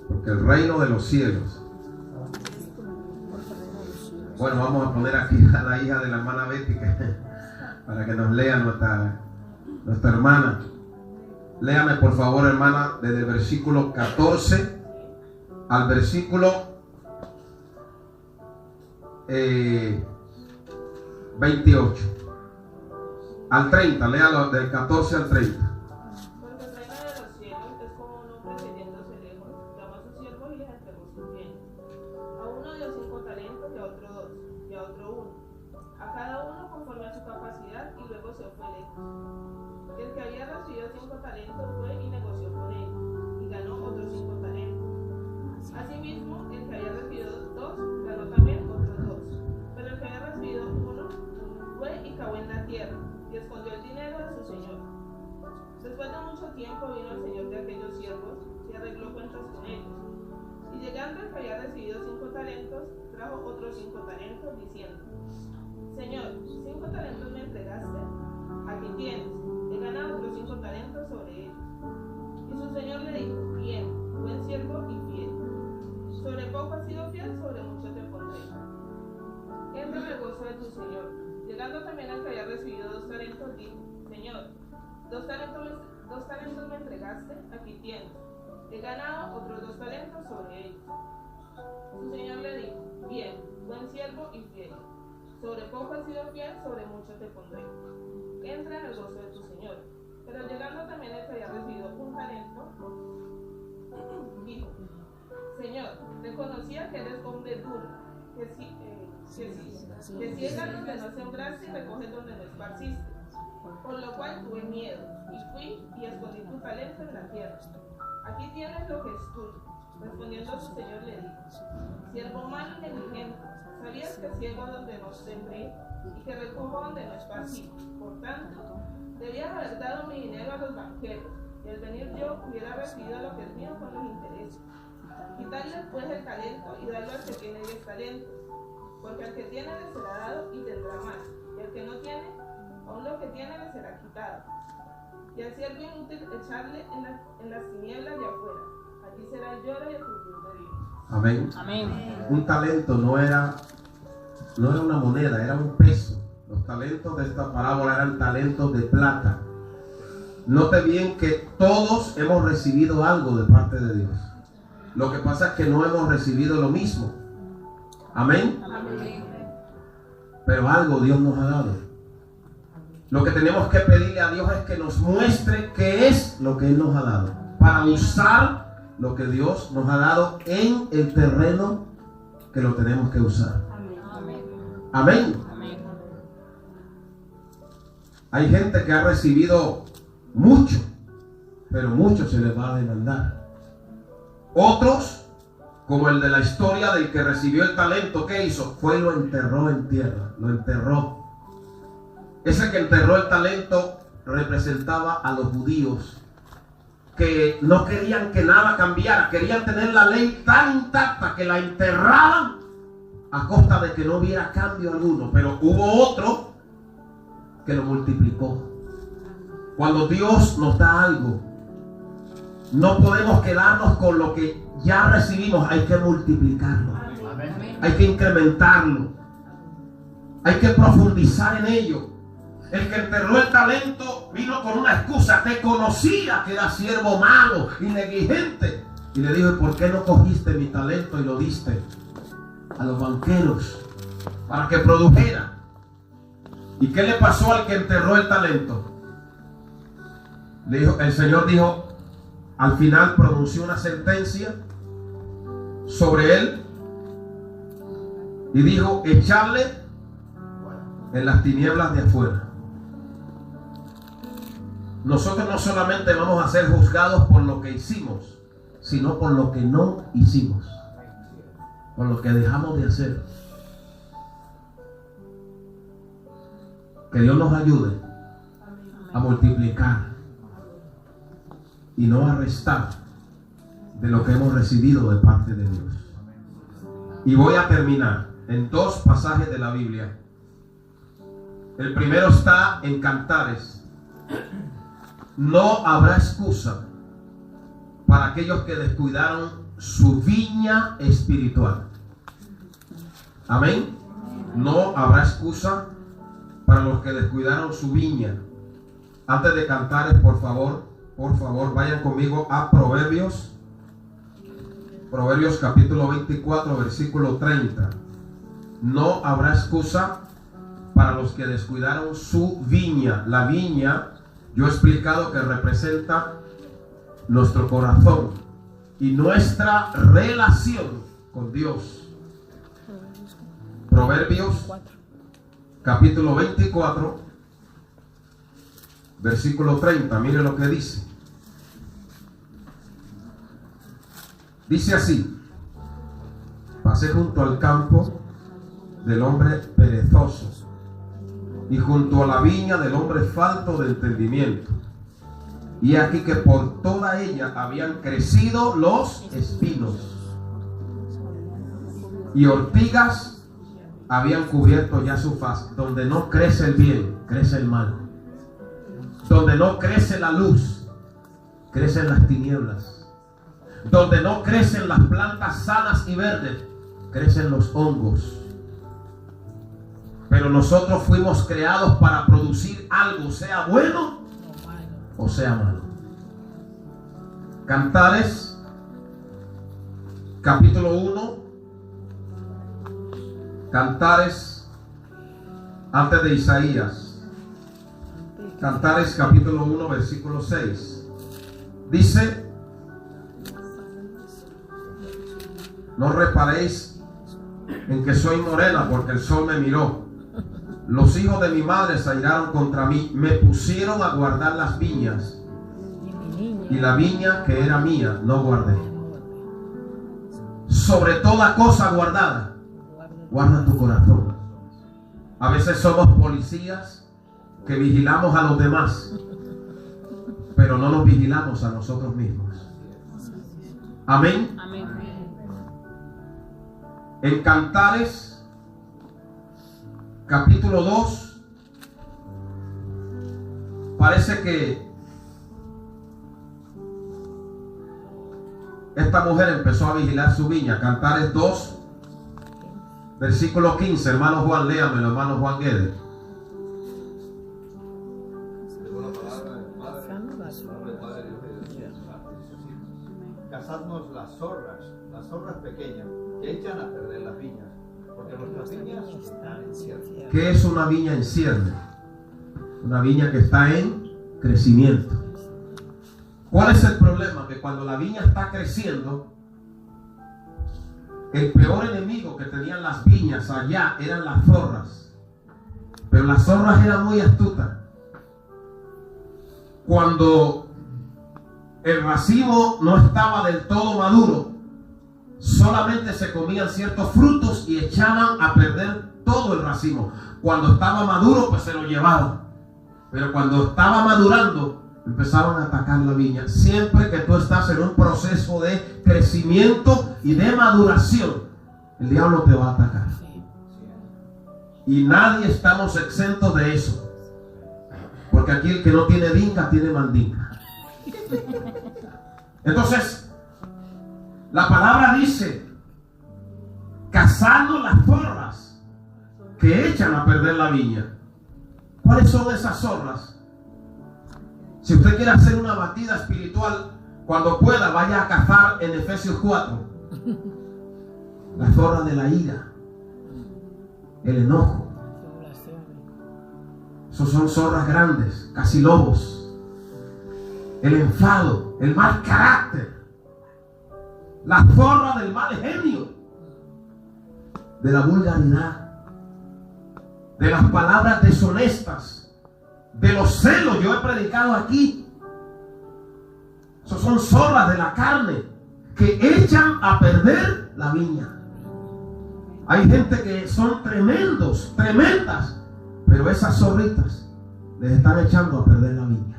Porque el reino de los cielos. Bueno, vamos a poner aquí a la hija de la hermana Betty para que nos lea nuestra hermana. Léame por favor, hermana, desde el versículo 14 al versículo 28 al 30. Léalo del 14 al 30. Porque el reino de los cielos es como un hombre que yéndose lejos, llamó a sus siervos y les entregó sus bienes. A uno dio 5 talentos, y a otro 2, y a otro 1, a cada uno conforme a su capacidad, y luego se fue lejos. El que había recibido 5 talentos fue y negoció con él, y ganó otros 5 talentos. Asimismo, el que había recibido 2 ganó también otros 2. Pero el que había recibido 1 fue y cavó en la tierra, y escondió el dinero de su señor. Después de mucho tiempo vino el señor de aquellos siervos y arregló cuentas con ellos. Y llegando el que había recibido 5 talentos, trajo otros 5 talentos, diciendo: Señor, 5 talentos me entregaste, aquí tienes, he ganado otros 5 talentos sobre ellos. Y su señor le dijo: Bien, buen siervo y fiel. Sobre poco has sido fiel, sobre mucho te pondré. Entra en el gozo de tu señor. Llegando también al que había recibido 2 talentos, dijo: Señor, 2 talentos me entregaste, aquí tienes, he ganado otros 2 talentos sobre ellos. Su señor le dijo: Bien, buen siervo y fiel. Sobre poco has sido fiel, sobre mucho te pondré. Entra en el gozo de tu señor. Pero llegando también el que había recibido 1 talento, dijo: Señor, reconocía que eres hombre duro, que ciegas donde no sembraste y recoges donde no esparciste. Por lo cual tuve miedo, y fui y escondí tu talento en la tierra. Aquí tienes lo que es tuyo. Respondiendo su señor le dijo: Siervo malo y negligente, ¿sabías que ciego donde no sembré y que recojo donde no esparcí? Por tanto, debías haber dado mi dinero a los banqueros, y al venir yo hubiera recibido lo que es mío con los intereses. Quitarle pues el talento y darlo al que tiene 10 talentos, porque al que tiene le será dado y tendrá más, y al que no tiene, aún lo que tiene le será quitado. Y al siervo inútil echarle en las tinieblas de afuera. Allí será el lloro y el crujir de dientes. Amén. Amén. Un talento no era una moneda, era un peso. Los talentos de esta parábola eran talentos de plata. Note bien que todos hemos recibido algo de parte de Dios. Lo que pasa es que no hemos recibido lo mismo. Amén. Amén. Pero algo Dios nos ha dado. Lo que tenemos que pedirle a Dios es que nos muestre qué es lo que Él nos ha dado, para usar lo que Dios nos ha dado en el terreno que lo tenemos que usar. Amén. Amén. Hay gente que ha recibido mucho, pero mucho se les va a demandar. Otros, como el de la historia del que recibió el talento, ¿qué hizo? Fue y lo enterró en tierra, lo enterró. Ese que enterró el talento representaba a los judíos, que no querían que nada cambiara, querían tener la ley tan intacta que la enterraban a costa de que no hubiera cambio alguno. Pero hubo otro que lo multiplicó. Cuando Dios nos da algo, no podemos quedarnos con lo que ya recibimos, hay que multiplicarlo. Amén. Hay que incrementarlo. Hay que profundizar en ello. El que enterró el talento vino con una excusa. Te conocía que era siervo malo y negligente. Y le dijo: ¿por qué no cogiste mi talento y lo diste a los banqueros para que produjera? ¿Y qué le pasó al que enterró el talento? El Señor dijo, al final pronunció una sentencia sobre él y dijo: echarle en las tinieblas de afuera. Nosotros no solamente vamos a ser juzgados por lo que hicimos, sino por lo que no hicimos, por lo que dejamos de hacer. Que Dios nos ayude a multiplicar y no a restar de lo que hemos recibido de parte de Dios. Y voy a terminar en 2 pasajes de la Biblia. El primero está en Cantares. No habrá excusa para aquellos que descuidaron su viña espiritual. Amén. No habrá excusa para los que descuidaron su viña. Antes de Cantares, por favor, vayan conmigo a Proverbios. Proverbios capítulo 24, versículo 30. No habrá excusa para los que descuidaron su viña. La viña, yo he explicado que representa nuestro corazón y nuestra relación con Dios. Proverbios capítulo 24, versículo 30. Mire lo que dice. Dice así: pasé junto al campo del hombre perezoso y junto a la viña del hombre falto de entendimiento. Y aquí que por toda ella habían crecido los espinos y ortigas habían cubierto ya su faz. Donde no crece el bien, crece el mal. Donde no crece la luz, crecen las tinieblas. Donde no crecen las plantas sanas y verdes, crecen los hongos. Pero nosotros fuimos creados para producir algo, sea bueno o sea malo. Cantares, capítulo 1. Cantares, antes de Isaías. Cantares, capítulo 1, versículo 6. Dice: no reparéis en que soy morena, porque el sol me miró. Los hijos de mi madre se airaron contra mí, me pusieron a guardar las viñas, y la viña que era mía no guardé. Sobre toda cosa guardada, guarda tu corazón. A veces somos policías que vigilamos a los demás, pero no nos vigilamos a nosotros mismos. Amén. Amén. En Cantares, capítulo 2, parece que esta mujer empezó a vigilar su viña. Cantares 2, versículo 15. Hermano Juan, léamelo, hermano Juan Guedes. Cazadnos las zorras pequeñas que echan a perder las viñas, porque nuestras viñas están en cierne. ¿Qué es una viña en cierne? Una viña que está en crecimiento. ¿Cuál es el problema? Que cuando la viña está creciendo, el peor enemigo que tenían las viñas allá eran las zorras. Pero las zorras eran muy astutas. Cuando el racimo no estaba del todo maduro, solamente se comían ciertos frutos y echaban a perder todo el racimo. Cuando estaba maduro, pues se lo llevaban. Pero cuando estaba madurando, empezaban a atacar la viña. Siempre que tú estás en un proceso de crecimiento y de maduración, el diablo te va a atacar. Y nadie estamos exentos de eso. Porque aquí el que no tiene vinca, tiene mandinga. Entonces, la palabra dice: cazando las zorras que echan a perder la viña. ¿Cuáles son esas zorras? Si usted quiere hacer una batida espiritual, cuando pueda, vaya a cazar en Efesios 4. La zorra de la ira, el enojo. Esos son zorras grandes, casi lobos. El enfado, el mal carácter, la zorra del mal genio, de la vulgaridad, de las palabras deshonestas, de los celos. Yo he predicado aquí. Esos son zorras de la carne que echan a perder la viña. Hay gente que son tremendas, pero esas zorritas les están echando a perder la viña.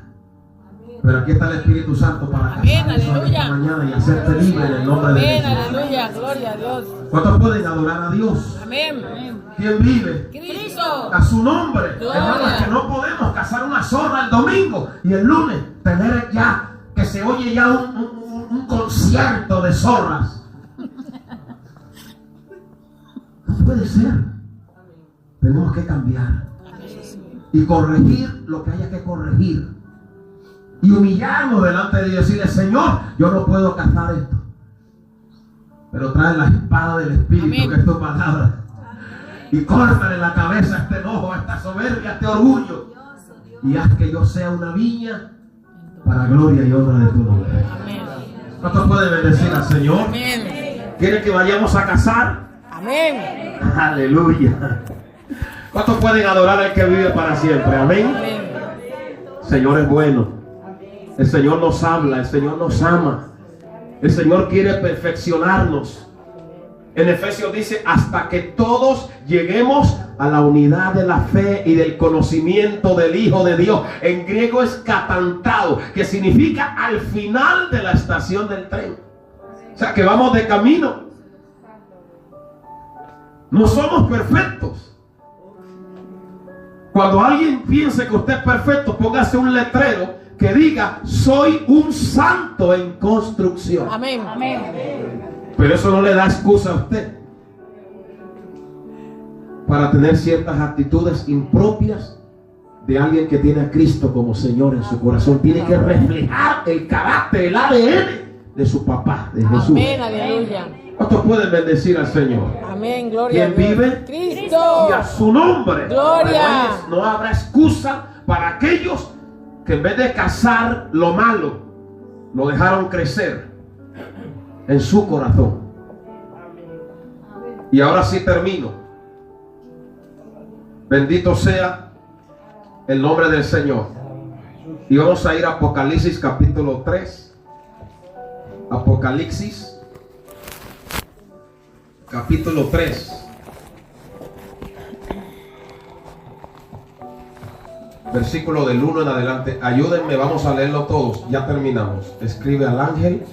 Pero aquí está el Espíritu Santo para cazar eso esta mañana y hacerte libre en el nombre de Jesús. Aleluya, gloria a Dios. ¿Cuántos pueden adorar a Dios? Amén. ¿Quién vive? Cristo. A su nombre. Gloria. Hermanos, que no podemos cazar una zorra el domingo y el lunes tener ya, que se oye ya un concierto de zorras. No puede ser. Tenemos que cambiar y corregir lo que haya que corregir. Y humillarnos delante de Dios y decirle: Señor, yo no puedo cazar esto, pero trae la espada del Espíritu. Amén. Que es tu palabra, y córtale la cabeza a este enojo, a esta soberbia, a este orgullo, y haz que yo sea una viña para gloria y honra de tu nombre. Amén. ¿Cuántos pueden bendecir al Señor? Amén. ¿Quieren que vayamos a cazar? Amén. Aleluya. ¿Cuántos pueden adorar al que vive para siempre? Amén. El Señor es bueno. El Señor nos habla. El Señor nos ama. El Señor quiere perfeccionarnos. En Efesios dice, hasta que todos lleguemos a la unidad de la fe y del conocimiento del Hijo de Dios. En griego es katantao, que significa al final de la estación del tren. O sea, que vamos de camino. No somos perfectos. Cuando alguien piense que usted es perfecto, póngase un letrero que diga, soy un santo en construcción. Amén. Amén. Pero eso no le da excusa a usted para tener ciertas actitudes impropias de alguien que tiene a Cristo como Señor en su corazón. Tiene que reflejar el carácter, el ADN de su papá, de Jesús. Amén, aleluya. ¿Cuántos pueden bendecir al Señor? Amén, gloria a ¿Quién Dios. vive? Cristo. Y a su nombre. Gloria. No habrá excusa para aquellos que en vez de cazar lo malo, lo dejaron crecer en su corazón. Y ahora sí termino. Bendito sea el nombre del Señor. Y vamos a ir a Apocalipsis capítulo 3. Apocalipsis capítulo 3. Versículo del 1 en adelante. Ayúdenme, vamos a leerlo todos. Ya terminamos. Escribe al ángel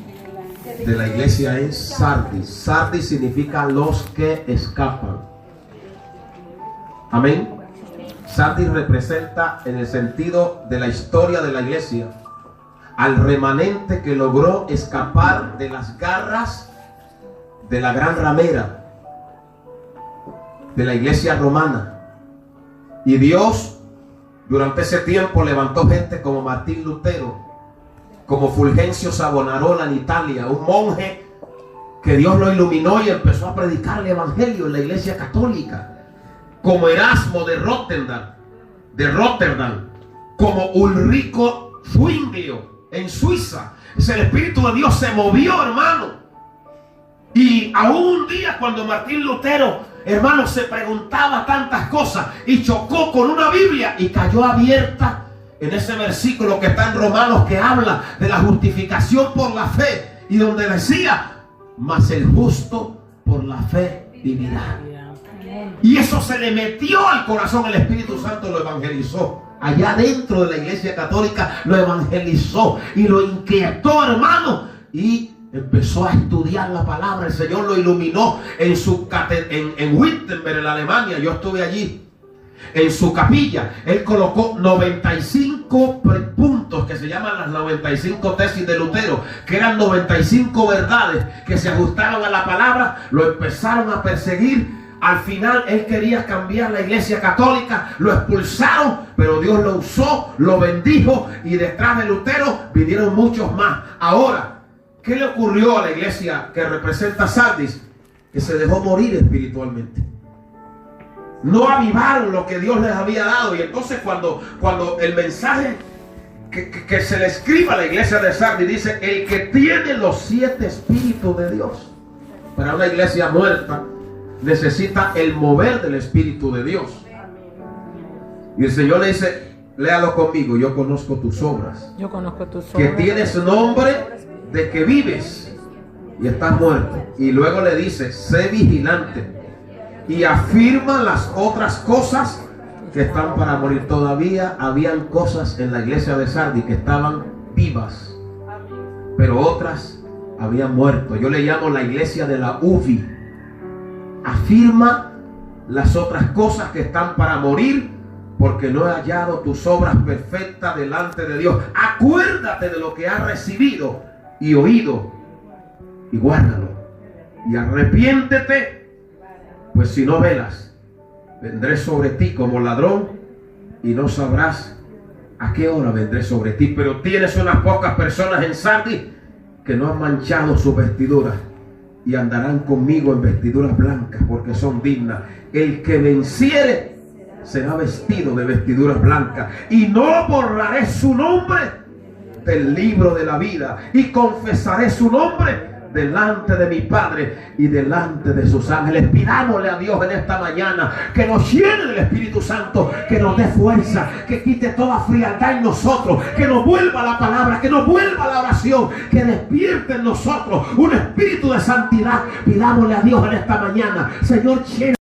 de la iglesia en Sardis. Sardis significa los que escapan. Amén. Sardis representa, en el sentido de la historia de la iglesia, al remanente que logró escapar de las garras de la gran ramera de la iglesia romana. Y Dios durante ese tiempo levantó gente como Martín Lutero, como Fulgencio Savonarola en Italia, un monje que Dios lo iluminó y empezó a predicar el evangelio en la iglesia católica, como Erasmo de Rotterdam, como Ulrico Zwinglio en Suiza. El Espíritu de Dios se movió, hermano. Y aún un día cuando Martín Lutero, hermano, se preguntaba tantas cosas y chocó con una Biblia y cayó abierta en ese versículo que está en Romanos, que habla de la justificación por la fe, y donde decía, mas el justo por la fe vivirá. Y eso se le metió al corazón. El Espíritu Santo lo evangelizó. Allá dentro de la iglesia católica lo evangelizó y lo inquietó, hermano, y empezó a estudiar la palabra. El Señor lo iluminó en Wittenberg, en Alemania. Yo estuve allí. En su capilla él colocó 95 puntos que se llaman las 95 tesis de Lutero, que eran 95 verdades que se ajustaron a la palabra. Lo empezaron a perseguir. Al final él quería cambiar la iglesia católica, lo expulsaron, pero Dios lo usó, lo bendijo, y detrás de Lutero vinieron muchos más. Ahora, ¿qué le ocurrió a la iglesia que representa Sardis? Que se dejó morir espiritualmente. No avivaron lo que Dios les había dado. Y entonces cuando el mensaje que se le escribe a la iglesia de Sardis dice, el que tiene los 7 espíritus de Dios. Para una iglesia muerta necesita el mover del Espíritu de Dios. Y el Señor le dice, léalo conmigo, yo conozco tus obras. Yo conozco tus obras. Que tienes nombre de que vives y estás muerto. Y luego le dice, sé vigilante y afirma las otras cosas que están para morir. Todavía habían cosas en la iglesia de Sardis que estaban vivas, pero otras habían muerto. Yo le llamo la iglesia de la UVI. Afirma las otras cosas que están para morir, porque no he hallado tus obras perfectas delante de Dios. Acuérdate de lo que has recibido y oído, y guárdalo, y arrepiéntete, pues si no velas, vendré sobre ti como ladrón, y no sabrás a qué hora vendré sobre ti. Pero tienes unas pocas personas en Sardis que no han manchado sus vestiduras, y andarán conmigo en vestiduras blancas, porque son dignas. El que venciere será vestido de vestiduras blancas, y no borraré su nombre del libro de la vida, y confesaré su nombre delante de mi Padre y delante de sus ángeles. Pidámosle a Dios en esta mañana que nos llene del Espíritu Santo, que nos dé fuerza, que quite toda frialdad en nosotros, que nos vuelva la palabra, que nos vuelva la oración, que despierte en nosotros un espíritu de santidad. Pidámosle a Dios en esta mañana: Señor, llena